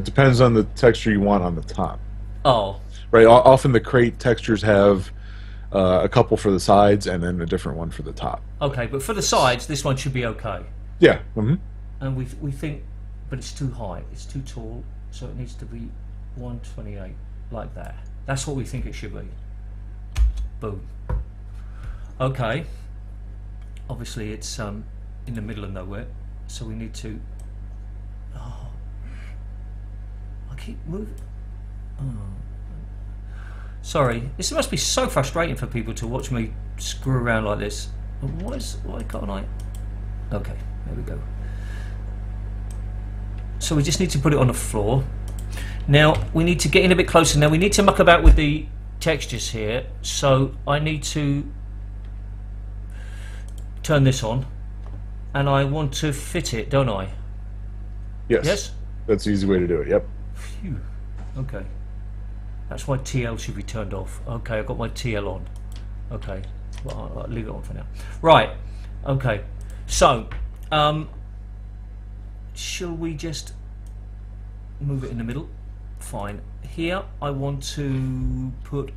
Depends on the texture you want on the top. Oh. Right. Often the crate textures have a couple for the sides and then a different one for the top. Okay, but for the sides, this one should be okay. Yeah. Mm-hmm. And we think, but it's too high. It's too tall, so it needs to be 128 like that. That's what we think it should be. Boom. Okay. Obviously, it's in the middle of nowhere, so we need to. Oh, I keep moving. Oh. Sorry, this must be so frustrating for people to watch me screw around like this. Why can't I? Okay, there we go. So we just need to put it on the floor. Now we need to get in a bit closer. Now we need to muck about with the textures here. So I need to turn this on, and I want to fit it, don't I? Yes. Yes. That's the easy way to do it. Yep. Phew. Okay. That's why TL should be turned off. Okay, I've got my TL on. Okay, well, I'll leave it on for now. Right. Okay. So, shall we just move it in the middle? Fine. Here, I want to put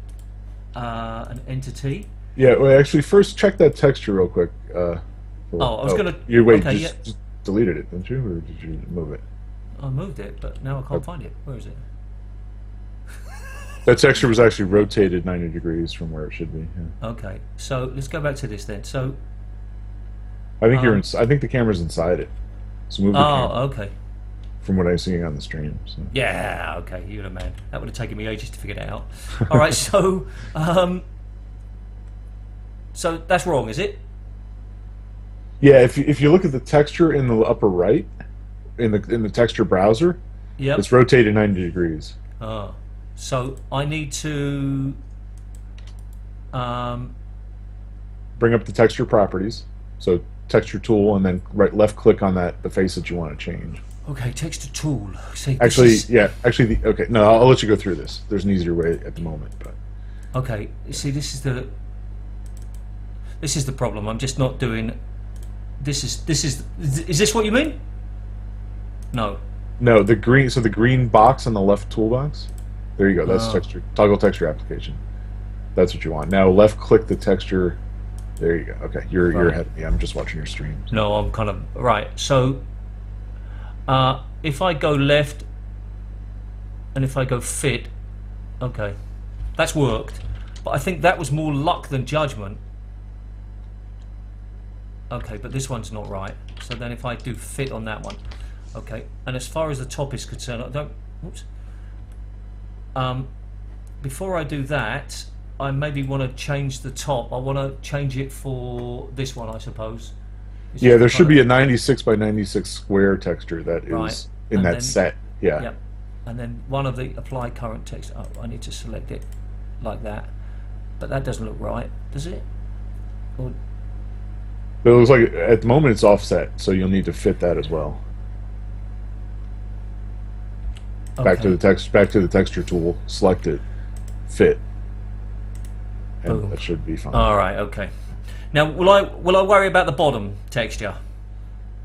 an entity. Yeah, well, actually, first check that texture real quick. Oh, I was gonna. You wait, Okay, just deleted it, didn't you, or did you move it? I moved it, but now I can't find it. Where is it? That texture was actually rotated 90 degrees from where it should be. Yeah. Okay, so let's go back to this then. So. I think you're. I think the camera's inside it. So move the camera. Oh, okay. From what I'm seeing on the stream. So. Yeah, okay, you're the man. That would have taken me ages to figure that out. All right, so so that's wrong, is it? Yeah, if you look at the texture in the upper right, in the texture browser, yep. It's rotated 90 degrees. Oh, so I need to bring up the texture properties. So texture tool, and then left click on the face that you want to change. Okay, texture tool. See, actually, okay. No, I'll let you go through this. There's an easier way at the moment, but. Okay, see, this is the problem. I'm just not doing. Is this what you mean? No. No, the green. So the green box on the left toolbox. There you go. That's texture. Toggle texture application. That's what you want. Now left click the texture. There you go. Okay, you're ahead of me. I'm just watching your stream. So. No, I'm kind of right. So. If I go left and if I go fit, okay, that's worked, but I think that was more luck than judgment. Okay, but this one's not right. So then if I do fit on that one, okay, and as far as the top is concerned, I don't, oops. Before I do that, I maybe want to change the top. I want to change it for this one, I suppose. Yeah, there should be a 96 by 96 square texture that is in that set. Yeah. Yep. And then one of the apply current text. Oh, I need to select it like that. But that doesn't look right, does it? Or... It looks like at the moment it's offset, so you'll need to fit that as well. Okay. Back to the texture tool, select it, fit, and boom. That should be fine. All right. Okay. Now, will I worry about the bottom texture?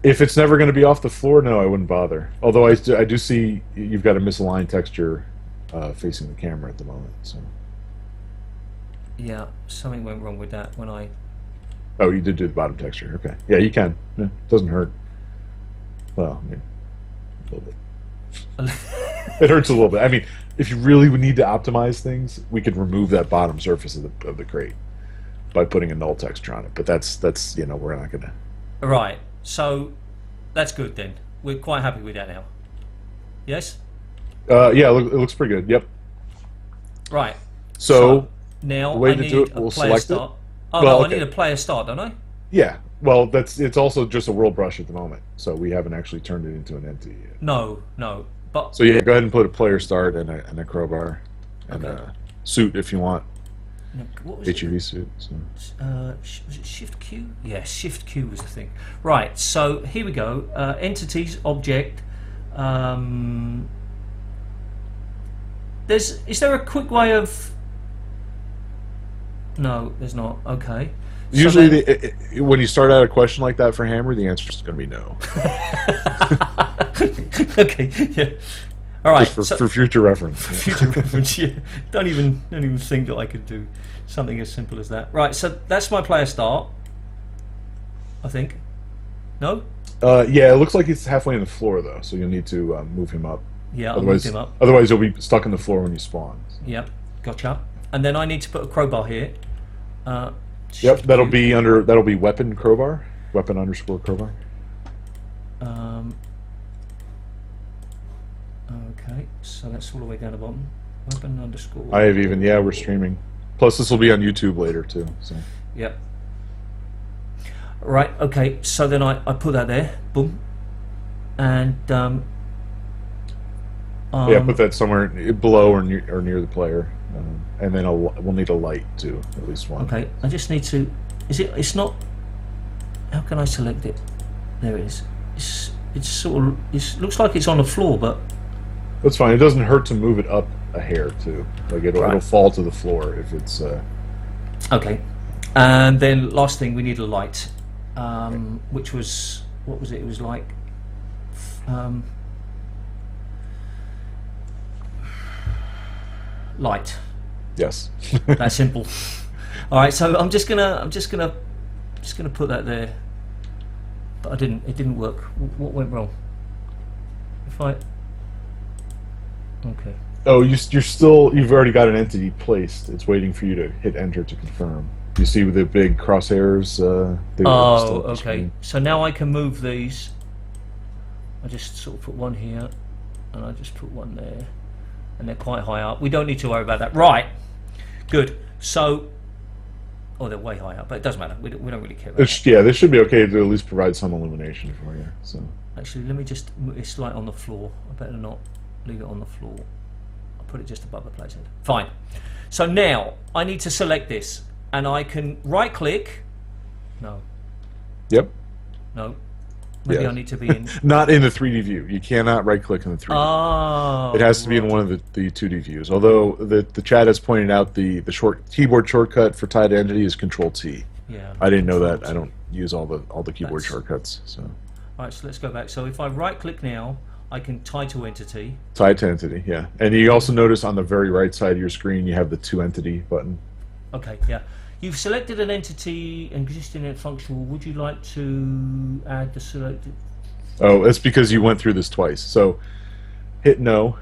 If it's never going to be off the floor, no, I wouldn't bother. Although I do see you've got a misaligned texture facing the camera at the moment. So. Yeah, something went wrong with that when I. Oh, you did do the bottom texture. Okay. Yeah, you can. Yeah, it doesn't hurt. Well, I mean, a little bit. It hurts a little bit. I mean, if you really would need to optimize things, we could remove that bottom surface of the crate by putting a null texture on it, but that's we're not gonna. Right. So that's good then. We're quite happy with that now. Yes. Yeah, it looks pretty good. Yep. Right. So now the way I to need do it, a we'll player select start. it. Oh well, no, okay. I need a player start, don't I? Yeah. Well, it's also just a world brush at the moment, so we haven't actually turned it into an entity yet. No. But so yeah, go ahead and put a player start and a crowbar and a suit if you want. No, what was HEV suit. So. Was it Shift Q? Yeah, Shift Q was the thing. Right. So here we go. Entities, object. Is there a quick way of? No, there's not. Okay. Usually, when you start out a question like that for Hammer, the answer is going to be no. Okay. Yeah. All right. Just for future reference. For future reference. Yeah. Don't even think that I could do something as simple as that. Right. So that's my player start. I think. No. Yeah. It looks like he's halfway in the floor though, so you'll need to move him up. Yeah. I'll move him up. Otherwise, you'll be stuck in the floor when you spawn. Yep. Gotcha. And then I need to put a crowbar here. Yep, that'll be weapon crowbar, weapon underscore crowbar. Okay, so that's all the way down the bottom. Weapon underscore. We're streaming. Plus, this will be on YouTube later too. So. Yep. Right. Okay. So then I put that there. Boom. And put that somewhere below or near the player. And then we'll need a light too, at least one. Okay, I just need to. It's not. How can I select it? There it is. It's sort of. It looks like it's on the floor, but. That's fine. It doesn't hurt to move it up a hair too. Like it'll fall to the floor if it's. Okay, and then last thing we need a light, which was what was it? It was like. Light. Yes. That's simple. All right, so I'm just gonna put that there, but I didn't. It didn't work. What went wrong? If I okay. Oh, you've already got an entity placed. It's waiting for you to hit enter to confirm. You see with the big crosshairs. Oh, okay. So now I can move these. I just sort of put one here, and I just put one there, and they're quite high up. We don't need to worry about that. Right. Good. So, they're way high up, but it doesn't matter. We don't really care about that. Yeah, this should be okay to at least provide some illumination for you. So actually, let me just. It's like on the floor. I better not leave it on the floor. I'll put it just above the playhead. Fine. So now I need to select this, and I can right-click. No. Yep. No. Maybe I need to be in. Not in the 3D view. You cannot right-click in the 3D. Oh. It has to be in one of the 2D views. Although the chat has pointed out the keyboard shortcut for tied entity is Control T. Yeah. I didn't know that. I don't use all the keyboard shortcuts. So. All right. So let's go back. So if I right-click now, I can tie to entity. Tie to entity. Yeah. And you also notice on the very right side of your screen you have the to entity button. Okay. Yeah. You've selected an entity existing and functional. Would you like to add the selected? Oh, that's because you went through this twice. So hit no.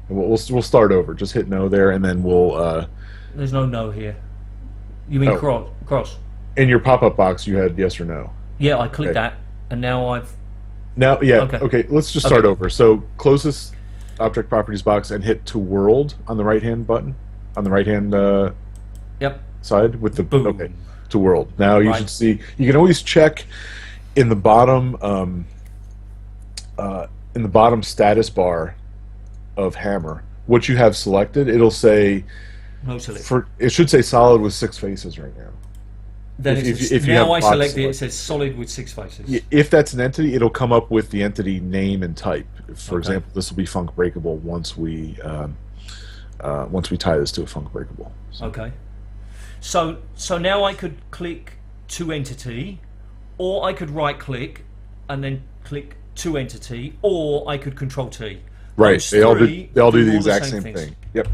And we'll start over. Just hit no there, and then we'll. There's no here. You mean cross? In your pop-up box, you had yes or no. Yeah, I clicked that, and now I've. Now, yeah. Okay. Let's just start over. So close this object properties box and hit to world on the right-hand button, on the right-hand. Yep. Side with the boom. To world. Now you should see. You can always check in the bottom status bar of Hammer what you have selected. It'll say no select. It should say solid with 6 faces right now. Then if now I select it, it says solid with 6 faces. If that's an entity, it'll come up with the entity name and type. For example, this will be func breakable once we tie this to a func breakable. So. Okay. So now I could click to entity, or I could right click and then click to entity, or I could Control T. Right. They all do the exact same thing. Yep.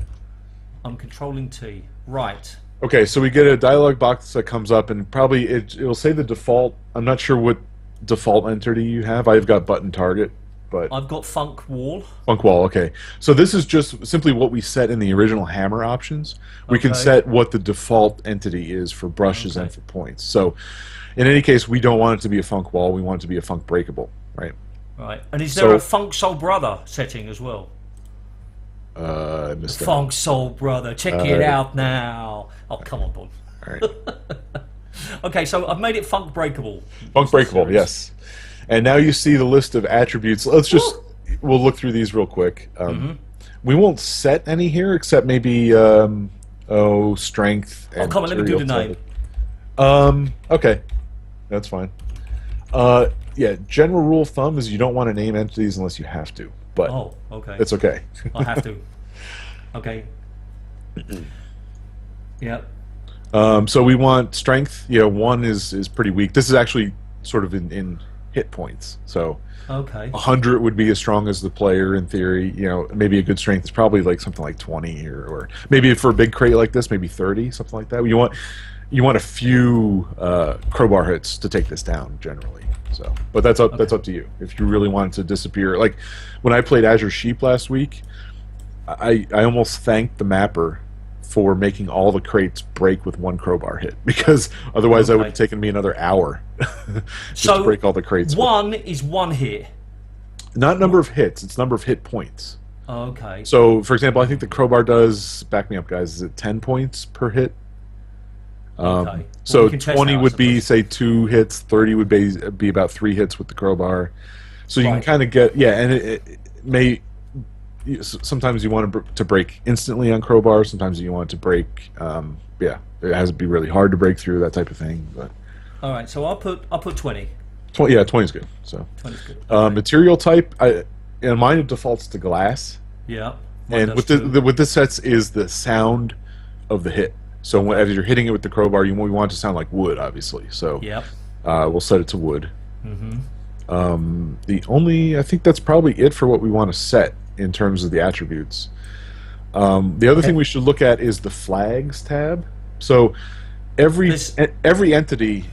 I'm controlling T. Right. Okay, so we get a dialog box that comes up, and probably it'll say the default. I'm not sure what default entity you have. I've got button target. But I've got func wall. Func wall, okay. So this is just simply what we set in the original Hammer options. We can set what the default entity is for brushes and for points. So in any case, we don't want it to be a func wall. We want it to be a func breakable, right? Right. And is there a func soul brother setting as well? I missed that. Func soul brother. Check it out now. Oh, come on, Bob. All right. Okay, so I've made it func breakable. Func breakable, yes. And now you see the list of attributes. We'll look through these real quick. We won't set any here except maybe strength. And come on, let me do the name. Okay, that's fine. Yeah, general rule of thumb is you don't want to name entities unless you have to. But okay, it's okay. I have to. Okay. Yep. So we want strength. 1 is pretty weak. This is actually sort of in hit points. So 100 would be as strong as the player in theory. Maybe a good strength is probably like something like 20 or maybe for a big crate like this, maybe 30, something like that. You want a few crowbar hits to take this down generally. So, but that's up to you. If you really want it to disappear, like when I played Azure Sheep last week, I almost thanked the mapper for making all the crates break with 1 crowbar hit, because otherwise that would have taken me another hour just to break all the crates. 1 is 1 hit. Not number of hits, it's number of hit points. Okay. So, for example, I think the crowbar does, back me up guys, is it 10 points per hit? Okay. So 20 would be, say, 2 hits, 30 would be about 3 hits with the crowbar. So you can kind of get, and it may... Sometimes you want to break instantly on crowbar. Sometimes you want it to break. It has to be really hard to break through, that type of thing. But all right, so I'll put 20. 20 is good. So 20 is good. Okay. Material type, mine it defaults to glass. Yeah. And what this sets is the sound of the hit. So as you're hitting it with the crowbar, we want it to sound like wood, obviously. So we'll set it to wood. I think that's probably it for what we want to set in terms of the attributes. The other thing we should look at is the flags tab. So There's every entity,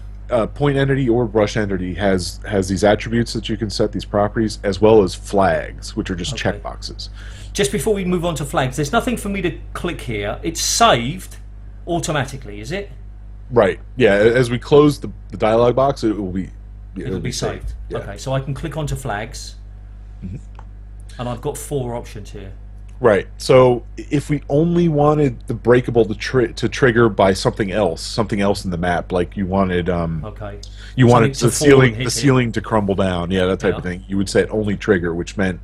point entity or brush entity, has these attributes that you can set, these properties, as well as flags, which are just okay. checkboxes. Just before we move on to flags, there's nothing for me to click here. It's saved automatically, is it? Right. Yeah. As we close the dialog box, It'll be saved. Yeah. Okay, so I can click onto flags, and I've got 4 options here. Right. So if we only wanted the breakable to trigger by something else in the map, like you wanted Okay. you wanted Something to the ceiling to crumble down, yeah, that type of thing, you would set only trigger, which meant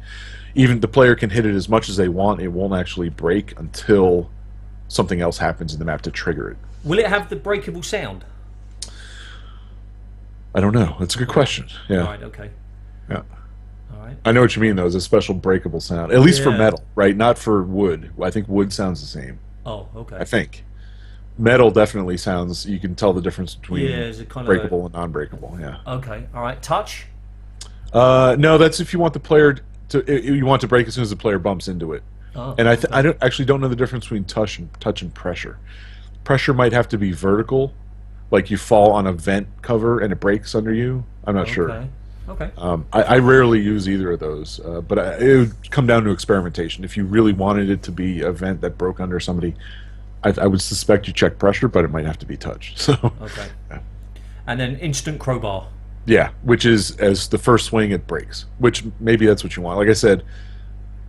even the player can hit it as much as they want, it won't actually break until something else happens in the map to trigger it. Will it have the breakable sound? I don't know. That's a good question. Yeah. Right. Okay. Yeah. All right. I know what you mean, though. It's a special breakable sound, at least for Yeah. metal, right? Not for wood. I think wood sounds the same. Oh, okay. I think metal definitely sounds. You can tell the difference between is it kind breakable and non-breakable. Yeah. Okay. All right. Touch. No, that's if you want the player you want to break as soon as the player bumps into it. Oh, And I don't know the difference between touch and pressure. Pressure might have to be vertical, like you fall on a vent cover and it breaks under you. I'm not sure. Okay. I rarely use either of those, but it would come down to experimentation. If you really wanted it to be a vent that broke under somebody, I would suspect you check pressure, but it might have to be touch. So, Okay. And then instant crowbar. yeah, which is as the first swing it breaks. Which maybe that's what you want. Like I said,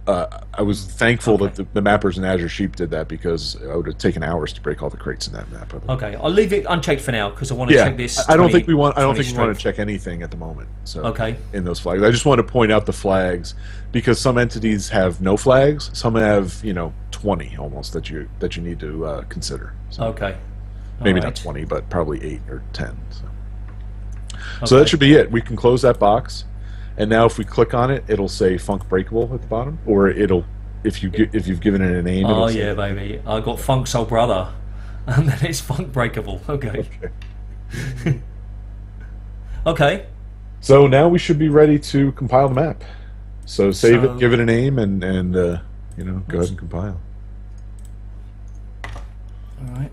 I was thankful that the mappers in Azure Sheep did that, because it would have taken hours to break all the crates in that map. Okay, I'll leave it unchecked for now because I want to check this. I don't think we want to check anything at the moment. So okay. In those flags, I just want to point out the flags, because some entities have no flags, some have 20 almost that you need to consider. So Okay. maybe not 20, but probably 8 or 10. So that should be it. We can close that box. And now, if we click on it, it'll say Funk Breakable at the bottom, or if you've given it a name. Oh yeah, baby! I got Funk Soul Brother, and then it's Funk Breakable. Okay. Okay. So now we should be ready to compile the map. So save it, give it a name, and go ahead and compile. All right.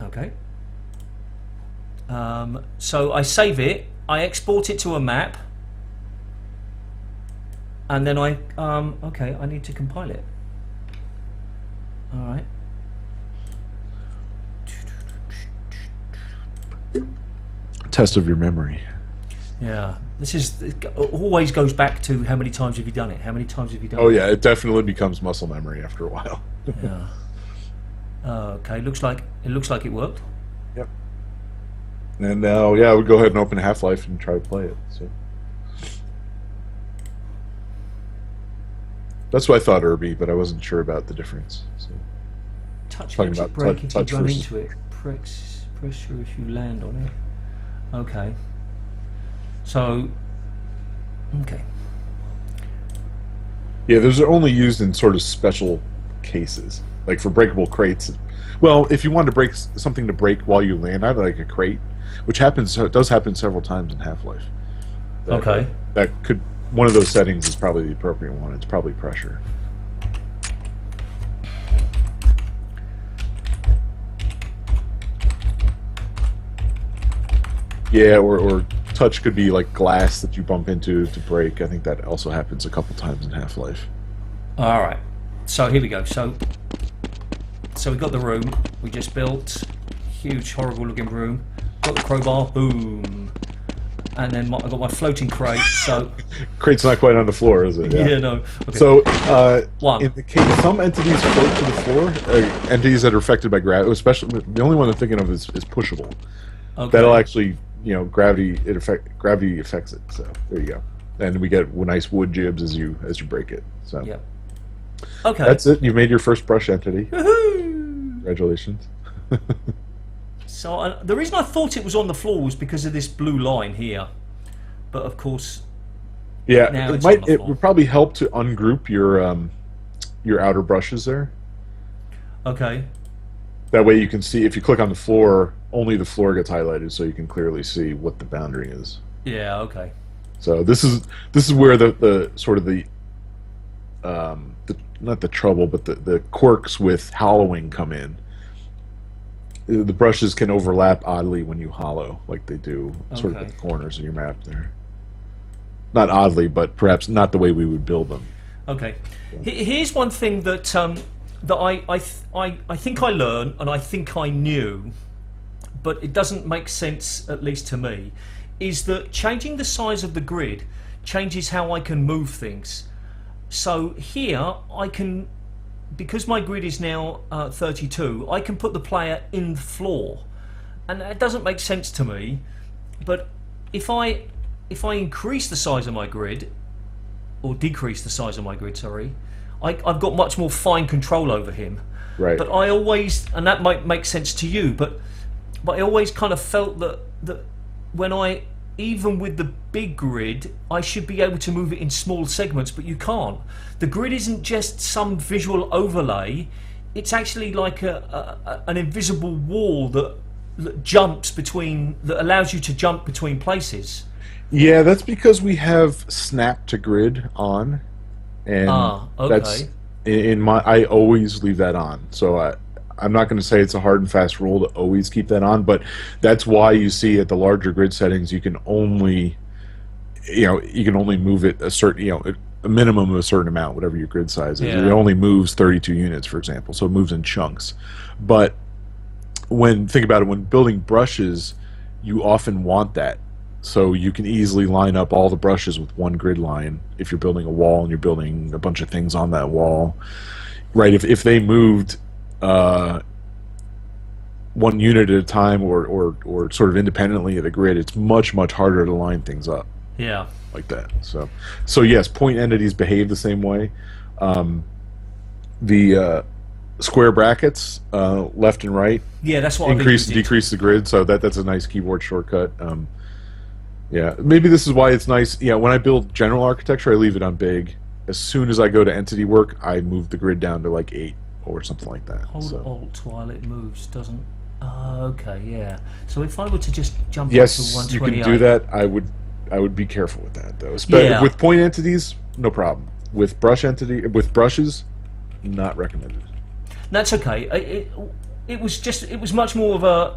Okay. So I save it, I export it to a map, and then I need to compile it. All right. Test of your memory. Yeah, it always goes back to how many times have you done it? How many times have you done it? Oh yeah, it definitely becomes muscle memory after a while. Yeah. Okay, looks like it worked. Yep. And now, yeah, I would go ahead and open Half-Life and try to play it. So that's what I thought, Irby, but I wasn't sure about the difference. So Touch makes it break if you run into it. Pressure if you land on it. Okay. So. Okay. Yeah, those are only used in sort of special cases. Like for breakable crates. Well, if you wanted to break something to break while you land, I'd like a crate, which does happen several times in Half-Life. Okay. One of those settings is probably the appropriate one. It's probably pressure. Yeah, or touch could be like glass that you bump into to break. I think that also happens a couple times in Half-Life. All right. So here we go. So we got the room we just built, huge horrible looking room, got the crowbar, boom, and then I got my floating crate. So crate's not quite on the floor, is it? Yeah, no. Okay. So One. In the case some entities float to the floor, entities that are affected by gravity, especially the only one I'm thinking of is pushable. Okay. That'll actually gravity affects it. So there you go, and we get nice wood jibs as you break it. So yeah. Okay. That's it. You made your first brush entity. Woohoo! Congratulations. So the reason I thought it was on the floor was because of this blue line here, but of course, yeah, now it would probably help to ungroup your outer brushes there. Okay. That way you can see, if you click on the floor, only the floor gets highlighted, so you can clearly see what the boundary is. Yeah. Okay. So this is where the sort of the not the trouble, but the quirks with hollowing come in. The brushes can overlap oddly when you hollow, like they do sort of at the corners of your map there. Not oddly, but perhaps not the way we would build them. Okay. Here's one thing that I think I learned, and I think I knew, but it doesn't make sense, at least to me, is that changing the size of the grid changes how I can move things. So here I can, because my grid is now 32, I can put the player in the floor, and that doesn't make sense to me. But if I increase the size of my grid, or decrease the size of my grid, sorry, I've got much more fine control over him. Right. But I always, and that might make sense to you, but I always kind of felt that when even with the big grid, I should be able to move it in small segments, but you can't. The grid isn't just some visual overlay, it's actually like an invisible wall that jumps between, that allows you to jump between places. Yeah, that's because we have snap to grid on, and that's in my. I always leave that on. So I'm not going to say it's a hard and fast rule to always keep that on, but that's why you see at the larger grid settings you can only, move it a certain, a minimum of a certain amount, whatever your grid size is. Yeah. It only moves 32 units, for example, so it moves in chunks. But think about it, when building brushes, you often want that. So you can easily line up all the brushes with one grid line if you're building a wall and you're building a bunch of things on that wall. Right, if they moved one unit at a time or sort of independently of the grid, it's much harder to line things up. Yeah. Like that. So yes, point entities behave the same way. The square brackets, left and right, yeah, that's what increase and decrease the grid, so that's a nice keyboard shortcut. Yeah, maybe this is why it's nice. Yeah, when I build general architecture, I leave it on big. As soon as I go to entity work, I move the grid down to like 8 or something like that. Hold Alt while it moves, doesn't... okay, yeah. So if I were to just jump up to yes, 128... you can do that. I would be careful with that, though. Yeah. With point entities, no problem. With brushes, not recommended. That's okay. It was much more of a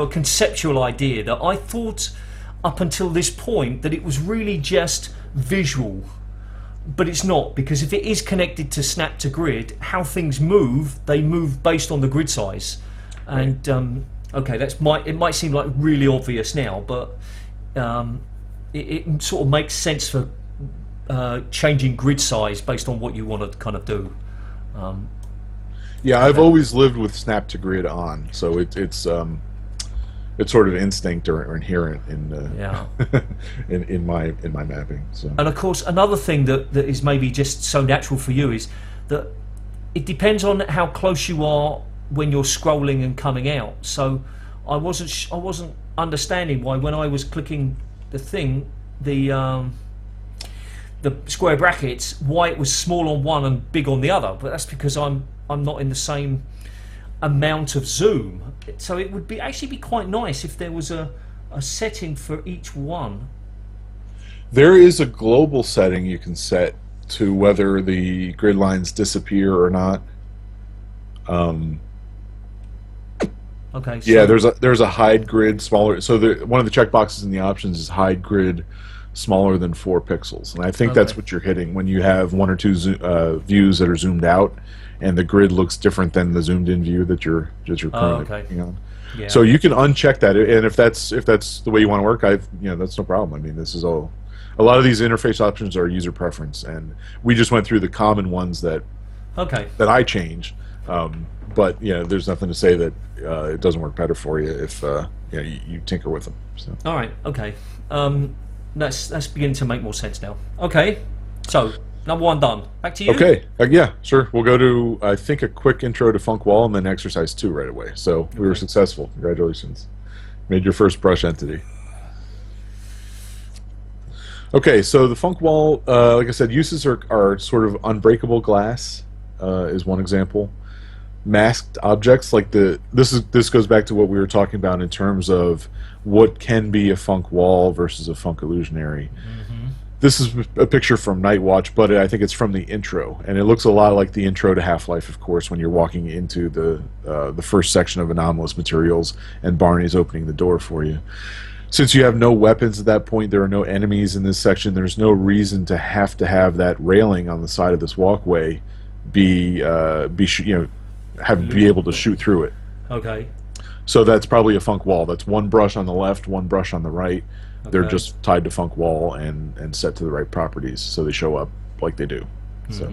conceptual idea that I thought up until this point that it was really just visual, but it's not, because if it is connected to snap to grid, how things move, they move based on the grid size. And okay, it might seem like really obvious now, but it sort of makes sense for changing grid size based on what you want to kind of do. Yeah, I've always lived with snap to grid on, so it's sort of instinct or inherent in in my mapping. So. And of course, another thing that is maybe just so natural for you is that it depends on how close you are when you're scrolling and coming out. So I wasn't understanding why when I was clicking the thing, the square brackets, why it was small on one and big on the other. But that's because I'm not in the same amount of zoom. So it would actually be quite nice if there was a setting for each one. There is a global setting you can set to whether the grid lines disappear or not. Okay. So yeah, there's a hide grid smaller. So one of the checkboxes in the options is hide grid smaller than 4 pixels, and I think that's what you're hitting when you have 1 or 2 views that are zoomed out, and the grid looks different than the zoomed-in view that you're currently working on. Yeah. So you can uncheck that, and if that's the way you want to work, that's no problem. I mean, this is all. A lot of these interface options are user preference, and we just went through the common ones that I changed. But there's nothing to say that it doesn't work better for you if you tinker with them. So. All right. Okay. That's beginning to make more sense now. Okay. So number 1 done. Back to you. Okay. Yeah. Sure. We'll go to I think a quick intro to Funk Wall and then exercise 2 right away. So we were successful. Congratulations. Made your first brush entity. Okay. So the Funk Wall, like I said, uses are sort of unbreakable glass is one example. Masked objects like this goes back to what we were talking about in terms of what can be a funk wall versus a funk illusionary. This is a picture from Night Watch, but I think it's from the intro, and it looks a lot like the intro to Half-Life, of course, when you're walking into the first section of anomalous materials, and Barney's opening the door for you. Since you have no weapons at that point, there are no enemies in this section. There's no reason to have that railing on the side of this walkway be able to shoot through it. Okay. So that's probably a funk wall. That's one brush on the left, one brush on the right. Okay. They're just tied to funk wall and set to the right properties, so they show up like they do. So,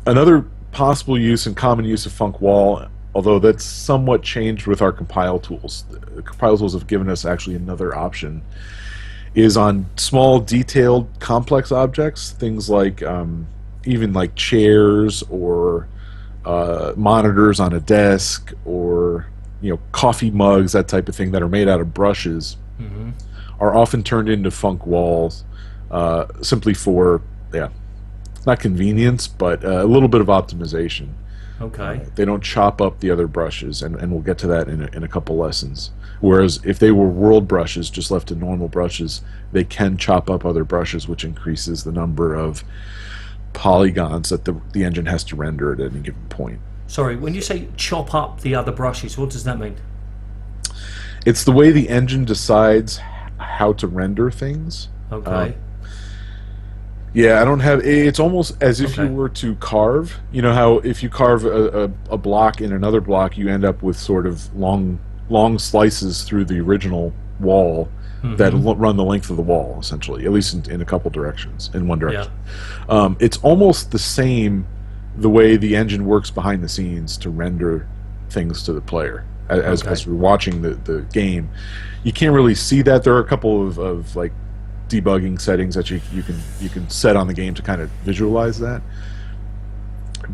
another possible use and common use of funk wall, although that's somewhat changed with our compile tools. The compile tools have given us actually another option, is on small, detailed, complex objects, things like even like chairs or monitors on a desk, or coffee mugs, that type of thing, that are made out of brushes, are often turned into funk walls simply for not convenience, but a little bit of optimization. Okay. They don't chop up the other brushes, and we'll get to that in a couple lessons. Whereas if they were world brushes, just left to normal brushes, they can chop up other brushes, which increases the number of polygons that the engine has to render at any given point. Sorry, when you say chop up the other brushes, what does that mean? It's the way the engine decides how to render things. Okay. Yeah, I don't have. It's almost as if Okay. you were to carve. You know how if you carve a block in another block, you end up with sort of long slices through the original wall that run the length of the wall, essentially, at least in a couple directions, in one direction. Yeah. It's almost the same, the way the engine works behind the scenes to render things to the player as we're watching the game. You can't really see that. There are a couple of like debugging settings that you can set on the game to kind of visualize that,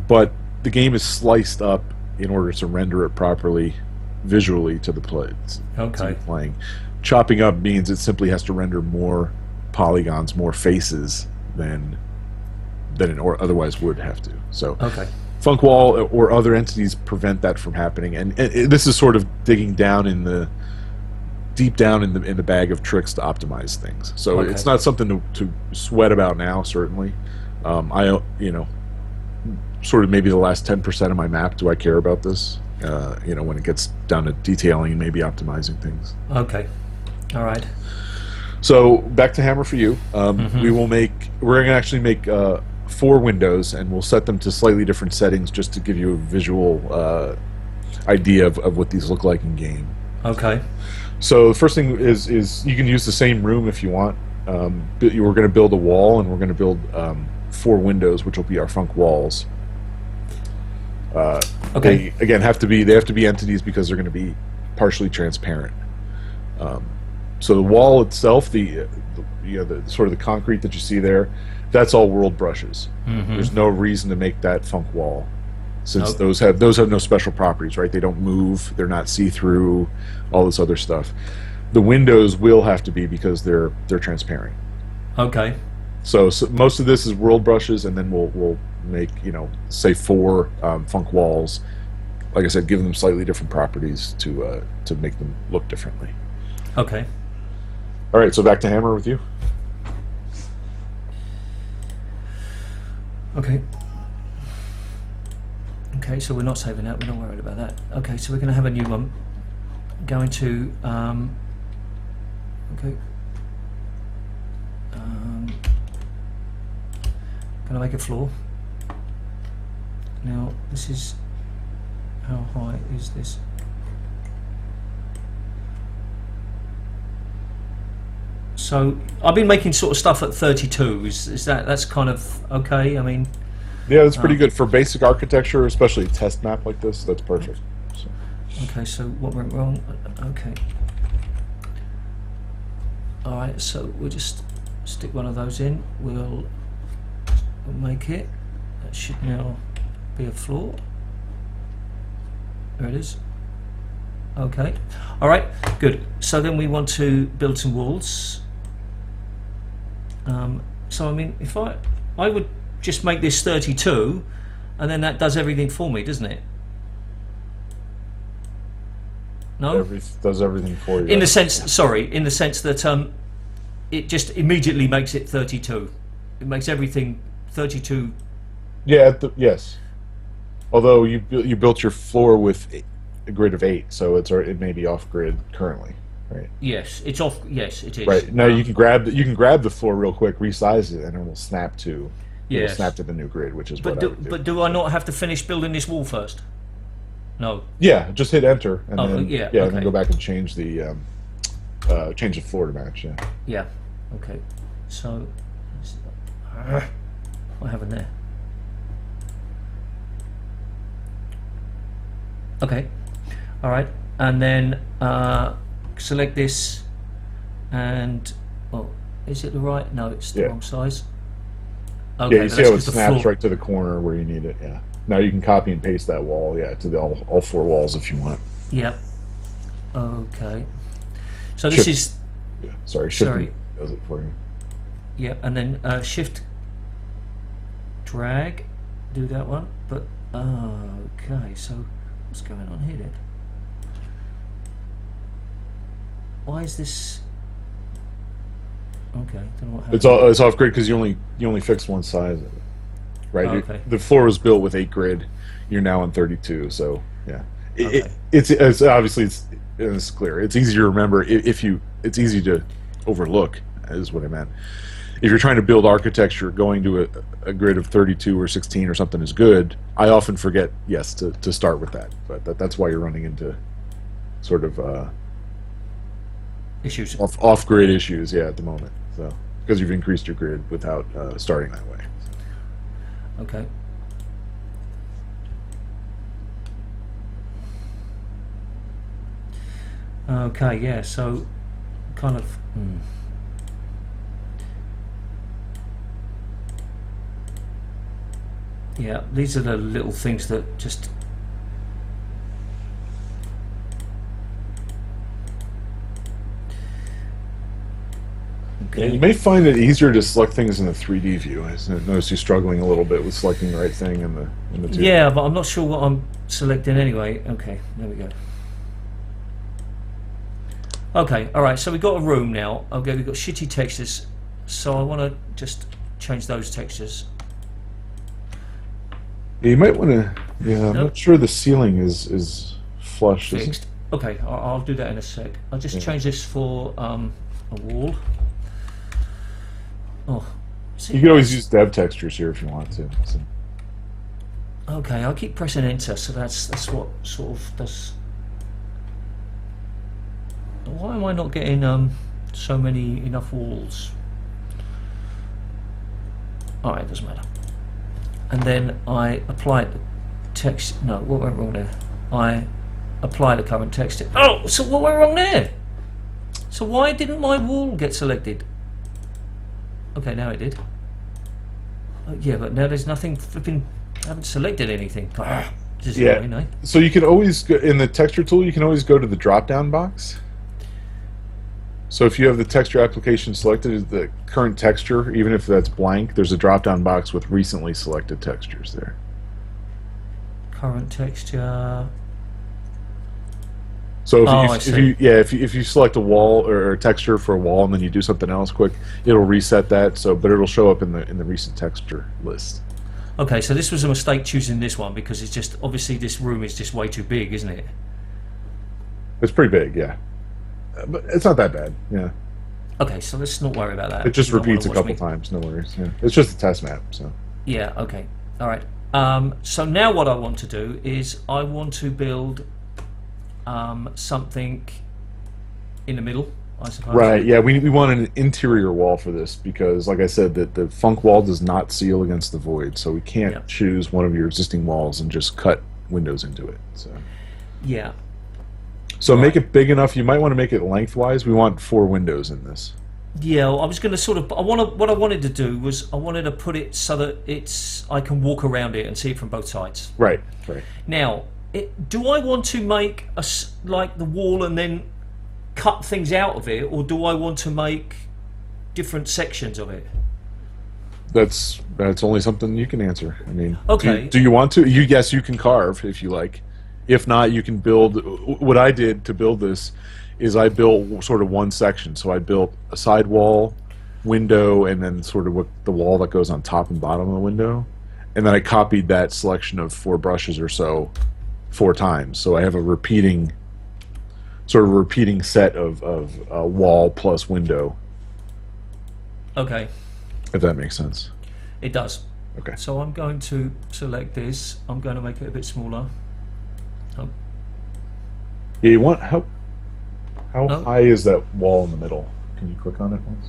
but the game is sliced up in order to render it properly visually to the playing. Chopping up means it simply has to render more polygons, more faces than it otherwise would have to. So funk wall or other entities prevent that from happening, and this is sort of digging down deep down in the bag of tricks to optimize things. So it's not something to sweat about now, certainly. I sort of maybe the last 10% of my map do I care about this, when it gets down to detailing and maybe optimizing things. Okay. All right. So back to Hammer for you. We're going to actually make 4 windows, and we'll set them to slightly different settings just to give you a visual idea of what these look like in game. Okay. So the first thing is you can use the same room if you want. We're going to build a wall, and we're going to build 4 windows, which will be our funk walls. They again have to be entities because they're going to be partially transparent. So the wall itself, the sort of the concrete that you see there, that's all world brushes. There's no reason to make that funk wall, since those have no special properties, right? They don't move, they're not see-through, all this other stuff. The windows will have to be because they're transparent. Okay. So most of this is world brushes, and then we'll make say 4 funk walls. Like I said, give them slightly different properties to make them look differently. Okay. All right, so back to Hammer with you. Okay. Okay, so we're not saving that. We're not worried about that. Okay, so we're going to have a new one. Going to going to make a floor. Now this is, how high is this? So I've been making sort of stuff at 32. Is that's kind of okay? I mean, yeah, that's pretty good for basic architecture, especially a test map like this. That's perfect. So. Okay, so what went wrong? Okay. All right, so we'll just stick one of those in. We'll make it. That should now be a floor. There it is. Okay. All right. Good. So then we want to build some walls. So I mean, if I would just make this 32, and then that does everything for me, doesn't it? No. Does everything for you. In the sense, sorry, in the sense that it just immediately makes it 32. It makes everything 32. Yeah. Yes. Although you built your floor with a grid of 8, so it may be off grid currently, right? Yes, it's off. Yes, it is. Right now, you can grab the floor real quick, resize it, and it will snap to. Yes. It'll snap to the new grid, which is But what I would do. but do I not have to finish building this wall first? No. Yeah, just hit enter, and then yeah, and then go back and change the floor to match. Yeah. Yeah. Okay. So, what happened there? Okay. All right, and then select this, and well, is it the right? No, it's the wrong size. Okay, Yeah, you see how it snaps right to the corner where you need it. Yeah. Now you can copy and paste that wall. Yeah, to all 4 walls if you want. Yep. Okay. So this is. Yeah. Sorry. Does it for you. Yeah, and then shift drag, do that one. But okay, so what's going on here then? Why is this? Okay, don't know what happened. It's off grid because you only fixed one size of it, right? Okay. The floor was built with 8 grid. You're now on 32, so yeah. Okay. It's obviously it's clear. It's easy to remember it's easy to overlook, is what I meant. If you're trying to build architecture, going to a grid of 32 or 16 or something is good. I often forget, to start with that, but that's why you're running into sort of issues, off grid issues, at the moment. So because you've increased your grid without starting that way. Okay. Okay, yeah, so kind of yeah, these are the little things that just Yeah, you may find it easier to select things in the 3D view. I noticed you struggling a little bit with selecting the right thing in the 2D. Yeah, but I'm not sure what I'm selecting anyway. Okay, there we go. Okay, all right. So we've got a room now. Okay, we've got shitty textures. So I want to just change those textures. Yeah, you might want to. Yeah, I'm not sure the ceiling is flush. Fixed. Okay, I'll do that in a sec. I'll just change this for a wall. Oh, you can always use dev textures here if you want to. So. Okay, I'll keep pressing enter, so that's what sort of does. Why am I not getting enough walls? Alright, doesn't matter. And then I apply the text. No, what went wrong there? I apply the current text. Oh, so what went wrong there? So why didn't my wall get selected? Okay, now it did. Yeah, but now there's nothing flipping. I haven't selected anything. Yeah. So you can always go, in the texture tool. You can always go to the drop-down box. So if you have the texture application selected as the current texture, even if that's blank, there's a drop-down box with recently selected textures there. Current texture. So if you select a wall or a texture for a wall and then you do something else quick, it'll reset that. But it'll show up in the recent texture list. Okay, so this was a mistake choosing this one because it's just obviously this room is just way too big, isn't it? It's pretty big, yeah, but it's not that bad. Yeah. Okay, so let's not worry about that. It just repeats a couple times. No worries. Yeah, it's just a test map. So. Yeah. Okay. All right. So now what I want to do is I want to build something in the middle, I suppose. Right, yeah, we want an interior wall for this because, like I said, the funk wall does not seal against the void, so we can't choose one of your existing walls and just cut windows into it. So. Yeah. So make it big enough. You might want to make it lengthwise. We want 4 windows in this. Yeah, I was going to sort of. What I wanted to do was I wanted to put it so that I can walk around it and see it from both sides. Right. Right. Now. Do I want to make like the wall and then cut things out of it, or do I want to make different sections of it? That's only something you can answer. I mean, okay. Do you want to? Yes, you can carve if you like. If not, you can build. What I did to build this is I built sort of one section. So I built a side wall window, and then sort of what the wall that goes on top and bottom of the window. And then I copied that selection of 4 brushes or so 4 times. So I have a repeating set of wall plus window. Okay. If that makes sense. It does. Okay. So I'm going to select this. I'm going to make it a bit smaller. Oh. Yeah, you want how high is that wall in the middle? Can you click on it once?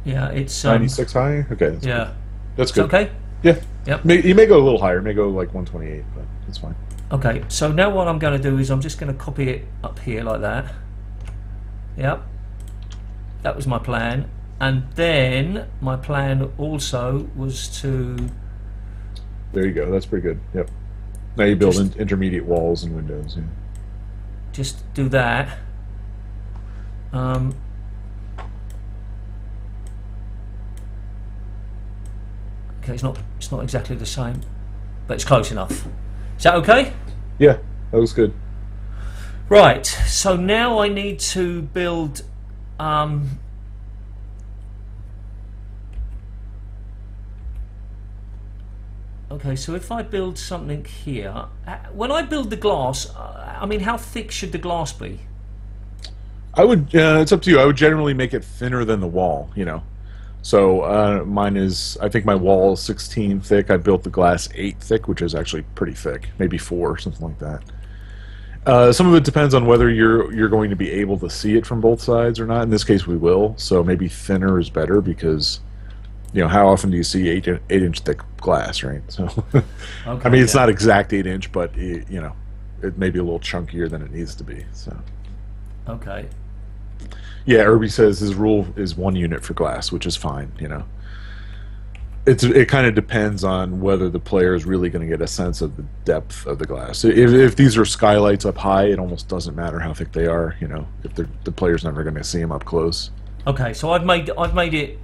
Yeah, it's 96 high. Okay. That's yeah. good. That's good. Okay. Yeah. Yep. You may go a little higher. May go like 128, but that's fine. Okay. So now what I'm going to do is I'm just going to copy it up here like that. Yep. That was my plan. And then my plan also was to... There you go. That's pretty good. Yep. Now you build intermediate walls and windows. Yeah. Just do that. Okay, it's not exactly the same, but it's close enough. Is that okay? Yeah, that was good. Right. So now I need to build. Okay, so if I build something here, when I build the glass, I mean, how thick should the glass be? I would. It's up to you. I would generally make it thinner than the wall. You know, so mine is. I think my wall is 16 thick. I built the glass 8 thick, which is actually pretty thick. Maybe 4, something like that. Some of it depends on whether you're going to be able to see it from both sides or not. In this case, we will. So maybe thinner is better because, you know, how often do you see 8-inch thick glass, right? So, Okay, I mean, it's not exact 8-inch, but you know, it may be a little chunkier than it needs to be. So, okay. yeah, Irby says his rule is 1 unit for glass, which is fine. You know, it kind of depends on whether the player is really going to get a sense of the depth of the glass. If these are skylights up high, it almost doesn't matter how thick they are. You know, if the player's never going to see them up close. Okay, so I've made it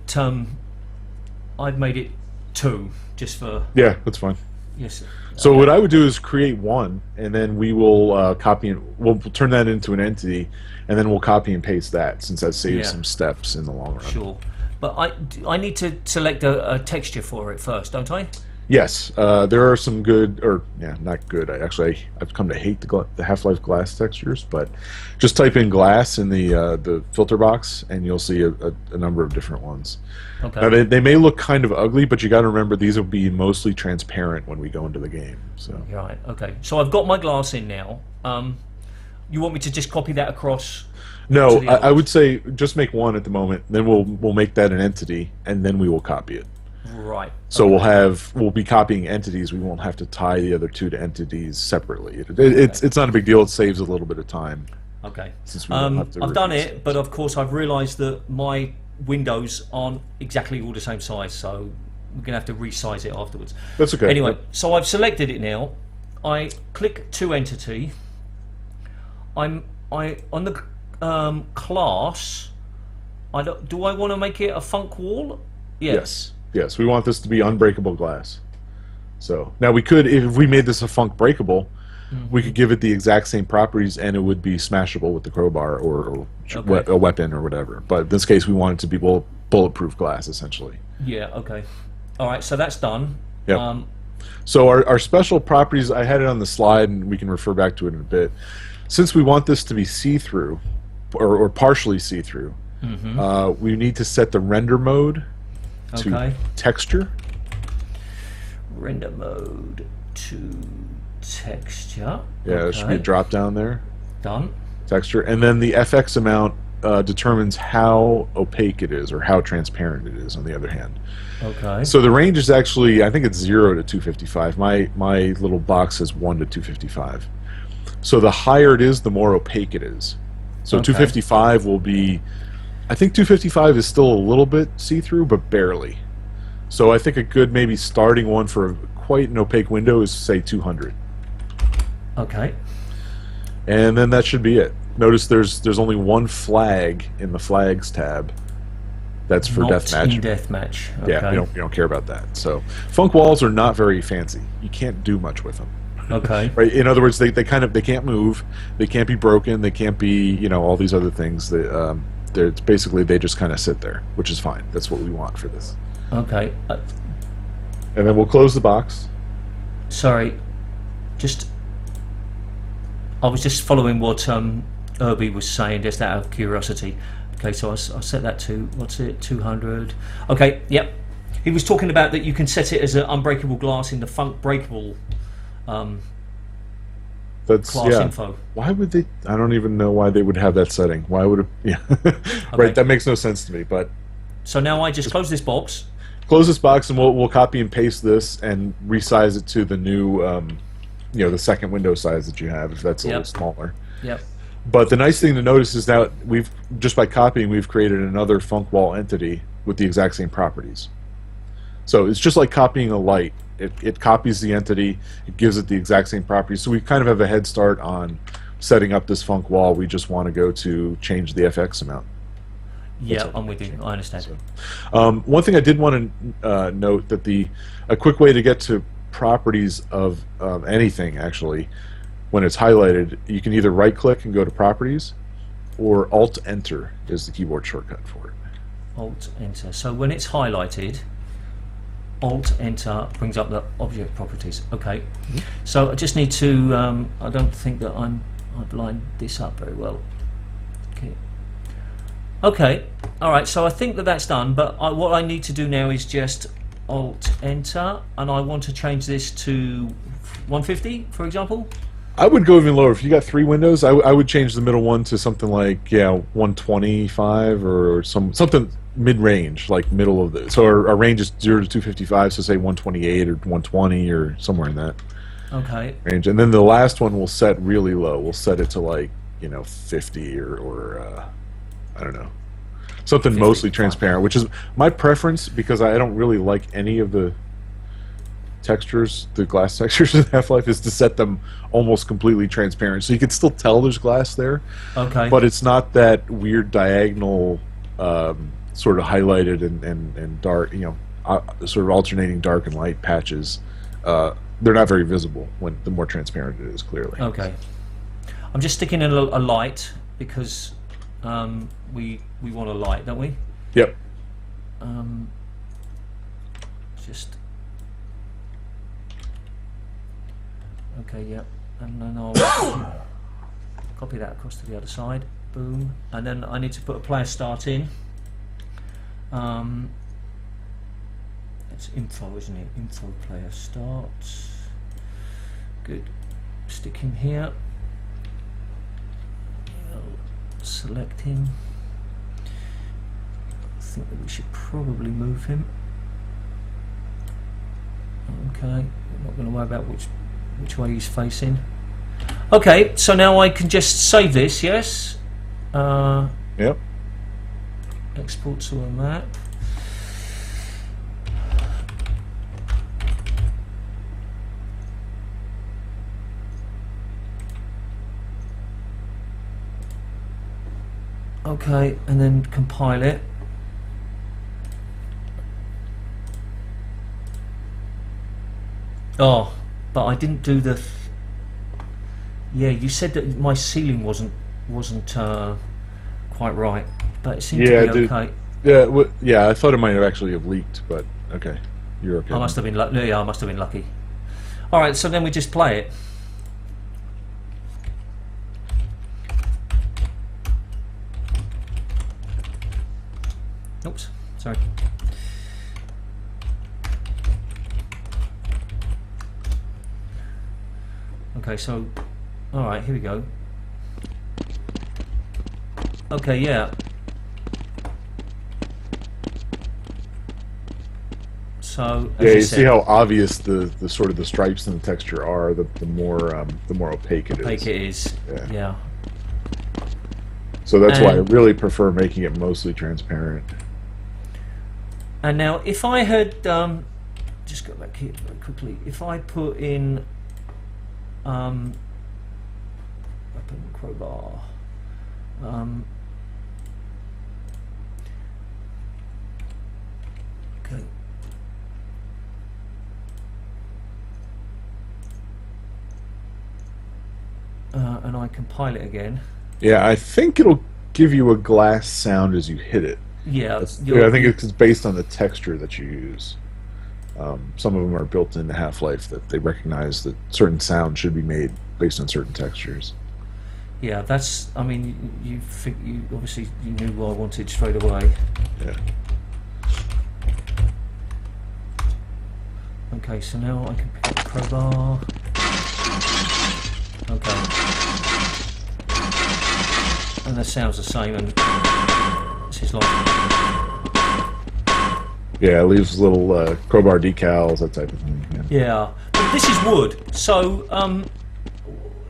2 just for. Yeah, that's fine. Yes. So what I would do is create 1, and then we will copy and we'll turn that into an entity, and then we'll copy and paste that since that saves some steps in the long run. Sure, but I need to select a texture for it first, don't I? Yes, there are some good, or yeah, not good. I've come to hate the Half-Life glass textures, but just type in glass in the filter box, and you'll see a number of different ones. Okay. Now they may look kind of ugly, but you got to remember these will be mostly transparent when we go into the game. So right. Okay. So I've got my glass in now. You want me to just copy that across? No, I would say just make 1 at the moment. Then we'll make that an entity, and then we will copy it. Right. So we'll be copying entities. We won't have to tie the other 2 to entities separately. It's not a big deal. It saves a little bit of time. Okay. Since we don't have to I've done it, but of course I've realised that my windows aren't exactly all the same size, so we're gonna have to resize it afterwards. That's okay. Anyway, so I've selected it now. I click to entity. On the class. Do I want to make it a funk wall? Yes. Yes, we want this to be unbreakable glass. So now we could, if we made this a funk breakable, we could give it the exact same properties, and it would be smashable with the crowbar or a weapon or whatever. But in this case, we want it to be bulletproof glass, essentially. Yeah. Okay. All right. So that's done. Yep. So our special properties, I had it on the slide, and we can refer back to it in a bit. Since we want this to be see-through, or partially see-through, we need to set the render mode to texture. Render mode to texture. Yeah, there should be a drop down there. Done. Texture, and then the FX amount determines how opaque it is or how transparent it is. On the other hand, okay. So the range is actually, I think it's 0 to 255. My little box says 1 to 255. So the higher it is, the more opaque it is. So 255 will be, I think 255 is still a little bit see-through, but barely. So I think a good maybe starting one for quite an opaque window is, say, 200. Okay. And then that should be it. Notice there's only 1 flag in the flags tab. That's for deathmatch. In deathmatch. Okay. Yeah, you don't care about that. So funk walls are not very fancy. You can't do much with them. Okay. Right. In other words, they can't move, they can't be broken, they can't be all these other things that it's basically they just kind of sit there, which is fine. That's what we want for this. Okay. And then we'll close the box. Sorry, I was just following what Irby was saying, just out of curiosity. Okay, so I'll set that to, what's it, 200. Okay, yep. He was talking about that you can set it as an unbreakable glass in the Funk Breakable That's class yeah. info. Why would they? I don't even know why they would have that setting. Why would it? Yeah, right. That makes no sense to me. But so now I just close this box. Close this box, and we'll copy and paste this and resize it to the new, the second window size that you have, if that's a little smaller. Yep. But the nice thing to notice is now we've just by copying, we've created another Funk Wall entity with the exact same properties. So it's just like copying a light. It copies the entity, it gives it the exact same properties. So we kind of have a head start on setting up this Funk Wall. We just want to go to change the FX amount. Yeah, I'm with you. I understand. So, one thing I did want to note that a quick way to get to properties of anything, actually, when it's highlighted, you can either right-click and go to Properties, or Alt-Enter is the keyboard shortcut for it. Alt-Enter. So when it's highlighted, Alt-Enter brings up the object properties. Okay. So I just need to. I don't think that I've lined this up very well. Okay. Okay, all right, so I think that that's done, but what I need to do now is just Alt-Enter, and I want to change this to 150, for example. I would go even lower. If you got 3 windows, I would change the middle one to something like 125 or something mid-range, like middle of the. So our range is 0 to 255, so say 128 or 120 or somewhere in that range. And then the last one we'll set really low. We'll set it to like 50 or I don't know, something 50, mostly transparent, which is my preference because I don't really like any of the textures, the glass textures in Half-Life, is to set them almost completely transparent, so you can still tell there's glass there. Okay. But it's not that weird diagonal, sort of highlighted and dark, sort of alternating dark and light patches. They're not very visible when the more transparent it is, clearly. Okay. I'm just sticking in a light because. We want a light, don't we? Yep. Just okay. Yep. And then I'll copy that across to the other side. Boom. And then I need to put a player start in. It's info, isn't it? Info player start. Good. Stick him here. Select him. I think that we should probably move him. Okay, we're not going to worry about which way he's facing. Okay, so now I can just save this, yes? Yep. Export to a map. Okay, and then compile it. Oh, but I didn't do the. Yeah, you said that my ceiling wasn't quite right, but it seemed to be okay. Yeah, I thought it might have actually have leaked, but okay, you're okay. I must have been lucky. Yeah, I must have been lucky. All right, so then we just play it. Oops, sorry. Okay, so, all right, here we go. Okay, yeah. So, as you see how obvious the sort of the stripes and the texture are. The more opaque it is. Opaque it is. Yeah. So that's why I really prefer making it mostly transparent. And now, if I had just go back here very quickly. If I put in weapon crowbar, okay. And I compile it again. Yeah, I think it'll give you a glass sound as you hit it. Yeah, I think it's based on the texture that you use. Some of them are built into Half-Life that they recognize that certain sounds should be made based on certain textures. yeah. That's. I mean, you obviously you knew what I wanted straight away. Yeah. Okay, so now I can pick up the crowbar. Okay. And the sound's the same, and this is like... Yeah, it leaves little crowbar decals, that type of thing. Yeah. But this is wood, so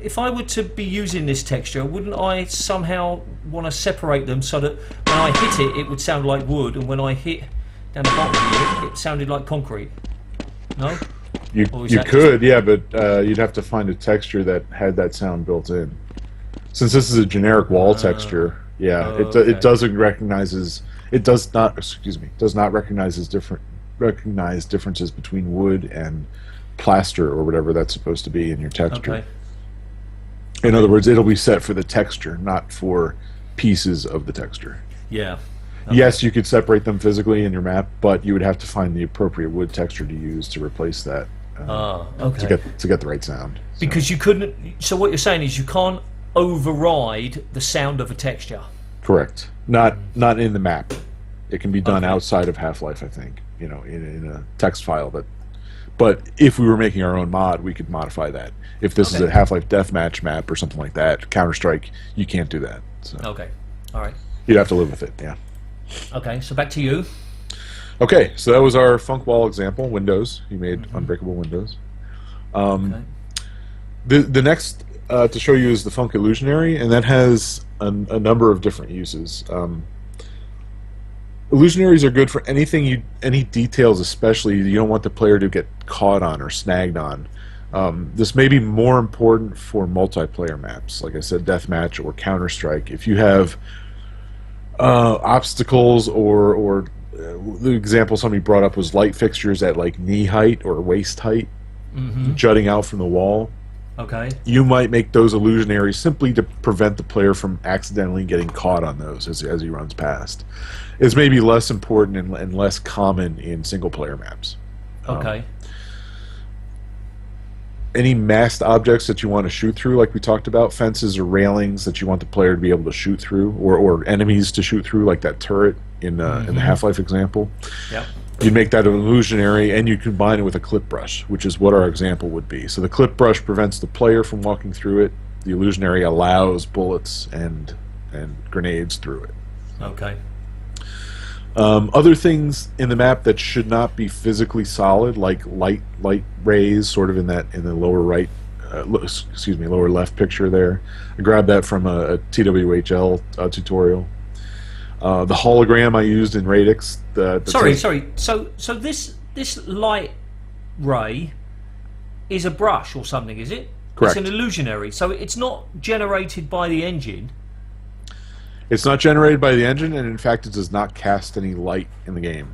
if I were to be using this texture, wouldn't I somehow want to separate them so that when I hit it, it would sound like wood, and when I hit down the bottom of it sounded like concrete? No? You could, yeah, but you'd have to find a texture that had that sound built in. Since this is a generic wall texture, yeah, okay. it doesn't recognizes does not recognize differences between wood and plaster or whatever that's supposed to be in your texture. Okay. In other words, it'll be set for the texture, not for pieces of the texture. Yeah. Okay. Yes, you could separate them physically in your map, but you would have to find the appropriate wood texture to use to replace that okay. to get the right sound. Because you couldn't... So what you're saying is you can't override the sound of a texture. Correct. Not in the map. It can be done outside of Half-Life, I think. In a text file. But if we were making our own mod, we could modify that. If this is a Half-Life Deathmatch map or something like that, Counter-Strike, you can't do that. So Okay. All right. you'd have to live with it. Yeah. Okay. So back to you. Okay, so that was our funk wall example. Windows. You made unbreakable windows. Okay. The next to show you is the Funk Illusionary, and that has a number of different uses. Illusionaries are good for any details, especially you don't want the player to get caught on or snagged on. This may be more important for multiplayer maps, like I said, Deathmatch or Counter-Strike. If you have obstacles or the example somebody brought up was light fixtures at like knee height or waist height, jutting out from the wall. Okay. You might make those illusionaries simply to prevent the player from accidentally getting caught on those as he runs past. It's maybe less important and less common in single-player maps. Okay. Any masked objects that you want to shoot through, like we talked about, fences or railings that you want the player to be able to shoot through, or enemies to shoot through, like that turret in the Half-Life example. Yep. You'd make that an illusionary, and you combine it with a clip brush, which is what our example would be. So the clip brush prevents the player from walking through it. The illusionary allows bullets and grenades through it. Okay. Other things in the map that should not be physically solid, like light rays, sort of in the lower right, lower left picture there. I grabbed that from a TWHL tutorial. The hologram I used in Radix. Sorry. So this light ray is a brush or something, is it? Correct. It's an illusionary, so it's not generated by the engine. It's not generated by the engine, and in fact, it does not cast any light in the game.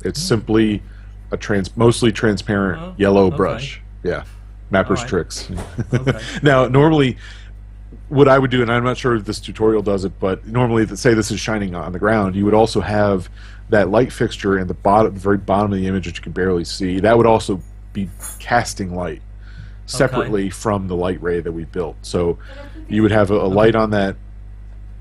It's simply a mostly transparent yellow brush. Yeah, Mapper's tricks. Okay. Now, normally, what I would do, and I'm not sure if this tutorial does it, but normally, say this is shining on the ground, you would also have that light fixture in the very bottom of the image, which you can barely see. That would also be casting light separately from the light ray that we built. So you would have a light on that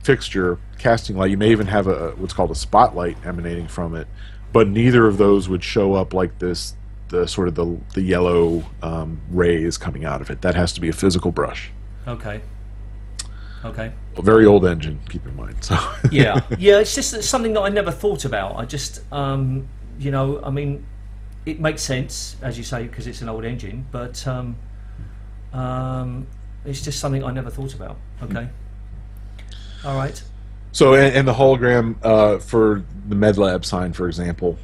fixture casting light. You may even have what's called a spotlight emanating from it, but neither of those would show up like this. The yellow rays coming out of it. That has to be a physical brush. Okay. A very old engine, keep in mind. So yeah. It's just something that I never thought about. I just, I mean, it makes sense as you say because it's an old engine, but it's just something I never thought about. Okay. All right. So, and the hologram for the MedLab sign, for example,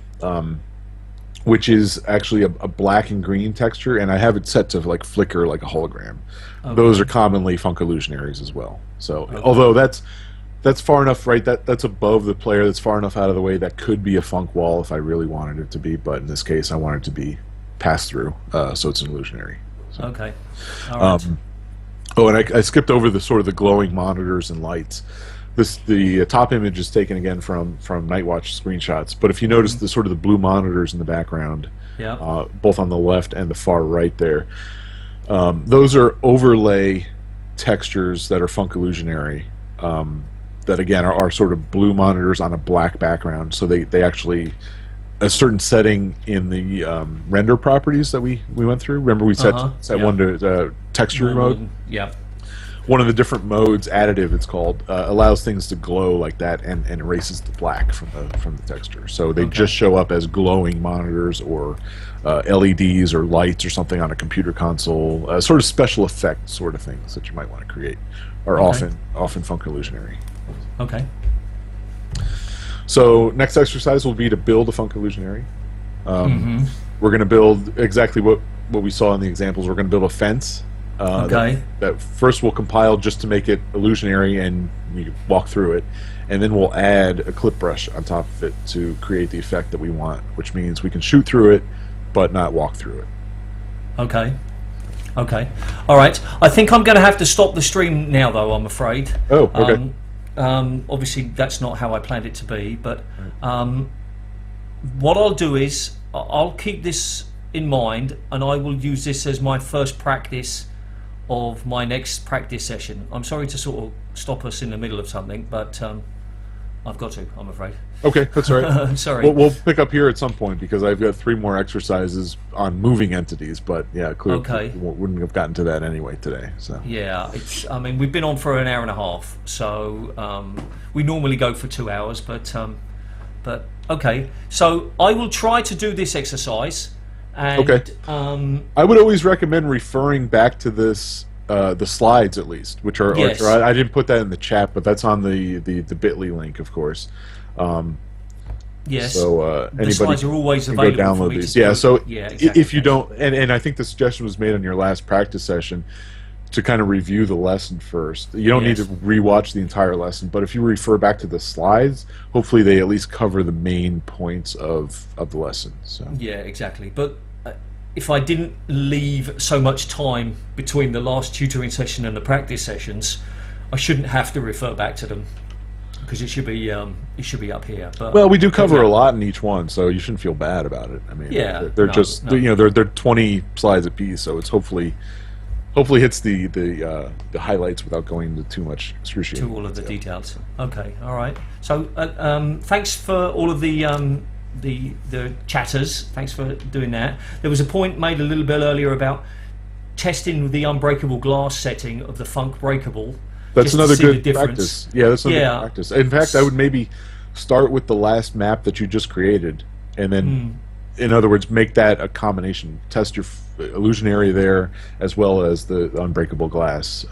which is actually a black and green texture, and I have it set to like flicker like a hologram. Okay. Those are commonly Funk Illusionaries as well. So, although that's far enough, right? That's above the player. That's far enough out of the way. That could be a funk wall if I really wanted it to be, but in this case, I want it to be pass through, so it's an illusionary. So. Okay. All right. Oh, and I skipped over the sort of the glowing monitors and lights. the top image is taken again from Nightwatch screenshots. But if you notice the sort of the blue monitors in the background, both on the left and the far right there, those are overlay textures that are Funkallusionary. That again are sort of blue monitors on a black background. So they actually a certain setting in the render properties that we went through. Remember we set one to texture mode. Yeah. One of the different modes, additive it's called, allows things to glow like that and erases the black from the texture. So they just show up as glowing monitors or LEDs or lights or something on a computer console, sort of special effect sort of things that you might want to create are often Funkallusionary. Okay. So next exercise will be to build a Funkallusionary. We're going to build exactly what we saw in the examples. We're going to build a fence. That first we'll compile just to make it illusionary and you can walk through it, and then we'll add a clip brush on top of it to create the effect that we want, which means we can shoot through it but not walk through it. Okay. All right. I think I'm going to have to stop the stream now, though, I'm afraid. Oh, okay. Obviously, that's not how I planned it to be, but what I'll do is I'll keep this in mind, and I will use this as my first practice of my next practice session. I'm sorry to sort of stop us in the middle of something, but I've got to, I'm afraid. Okay, that's all right. Sorry. We'll pick up here at some point because I've got 3 more exercises on moving entities, but yeah, clearly we wouldn't have gotten to that anyway today. So yeah, I mean, we've been on for an hour and a half, so we normally go for 2 hours, but okay. So I will try to do this exercise. And, I would always recommend referring back to this, the slides at least, which are, I didn't put that in the chat, but that's on the bit.ly link, of course. Yes. So the slides are always can available. Go download for me these. To Yeah. So exactly. if you don't, and I think the suggestion was made on your last practice session to kind of review the lesson first. You don't need to rewatch the entire lesson, but if you refer back to the slides, hopefully they at least cover the main points of the lesson. So yeah, exactly. But if I didn't leave so much time between the last tutoring session and the practice sessions, I shouldn't have to refer back to them because it should be up here. But, well, we do cover a lot in each one, so you shouldn't feel bad about it. I mean, they're just they're 20 slides apiece, so it's hopefully hits the highlights without going into too much excruciating to all of the details. Okay, all right. So thanks for all of the chatters. Thanks for doing that. There was a point made a little bit earlier about testing the unbreakable glass setting of the Funk Breakable. That's another good practice. Yeah, that's another good practice. In fact, I would maybe start with the last map that you just created, and then, in other words, make that a combination. Test your illusionary there as well as the unbreakable glass.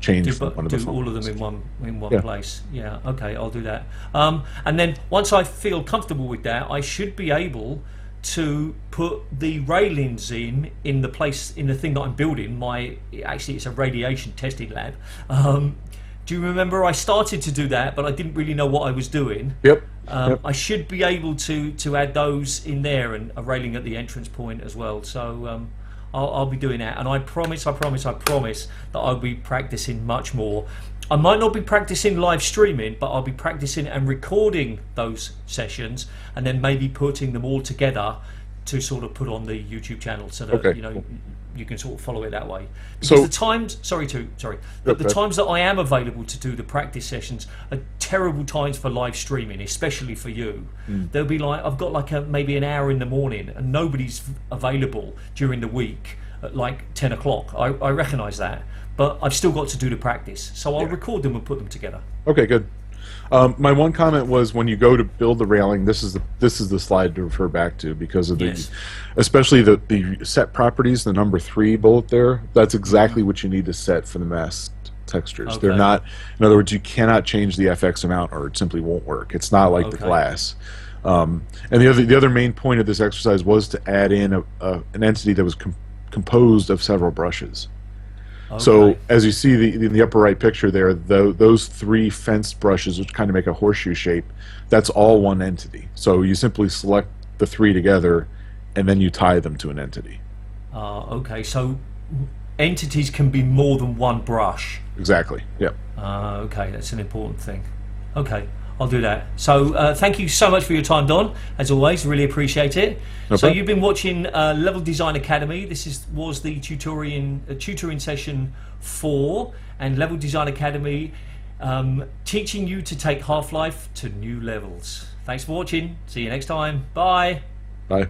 Change do all of them in one place. Yeah, okay, I'll do that. And then once I feel comfortable with that, I should be able to put the railings in the place in the thing that I'm building. Actually, it's a radiation testing lab. Do you remember I started to do that, but I didn't really know what I was doing? Yep. I should be able to add those in there and a railing at the entrance point as well. So I'll be doing that, and I promise that I'll be practicing much more. I might not be practicing live streaming, but I'll be practicing and recording those sessions, and then maybe putting them all together to sort of put on the YouTube channel, so that you can sort of follow it that way. Because the times, the times that I am available to do the practice sessions are terrible times for live streaming, especially for you. There'll be I've got maybe an hour in the morning, and nobody's available during the week at 10 o'clock. I recognise that, but I've still got to do the practice, so I'll record them and put them together. Okay, good. My one comment was when you go to build the railing, this is the slide to refer back to because of especially the set properties, the number 3 bullet there. That's exactly what you need to set for the masked textures. They're not. In other words, you cannot change the FX amount, or it simply won't work. It's not like the glass. And the other main point of this exercise was to add in an entity that was composed of several brushes. So as you see in the upper right picture there, those 3 fenced brushes, which kind of make a horseshoe shape, that's all one entity. So you simply select the 3 together, and then you tie them to an entity. Okay, so entities can be more than one brush. Exactly. Yep. Okay, that's an important thing. Okay, I'll do that. So thank you so much for your time, Don. As always, really appreciate it. No So problem. you've been watching Level Design Academy. This was the tutoring session 4, and Level Design Academy teaching you to take Half-Life to new levels. Thanks for watching. See you next time. Bye. Bye.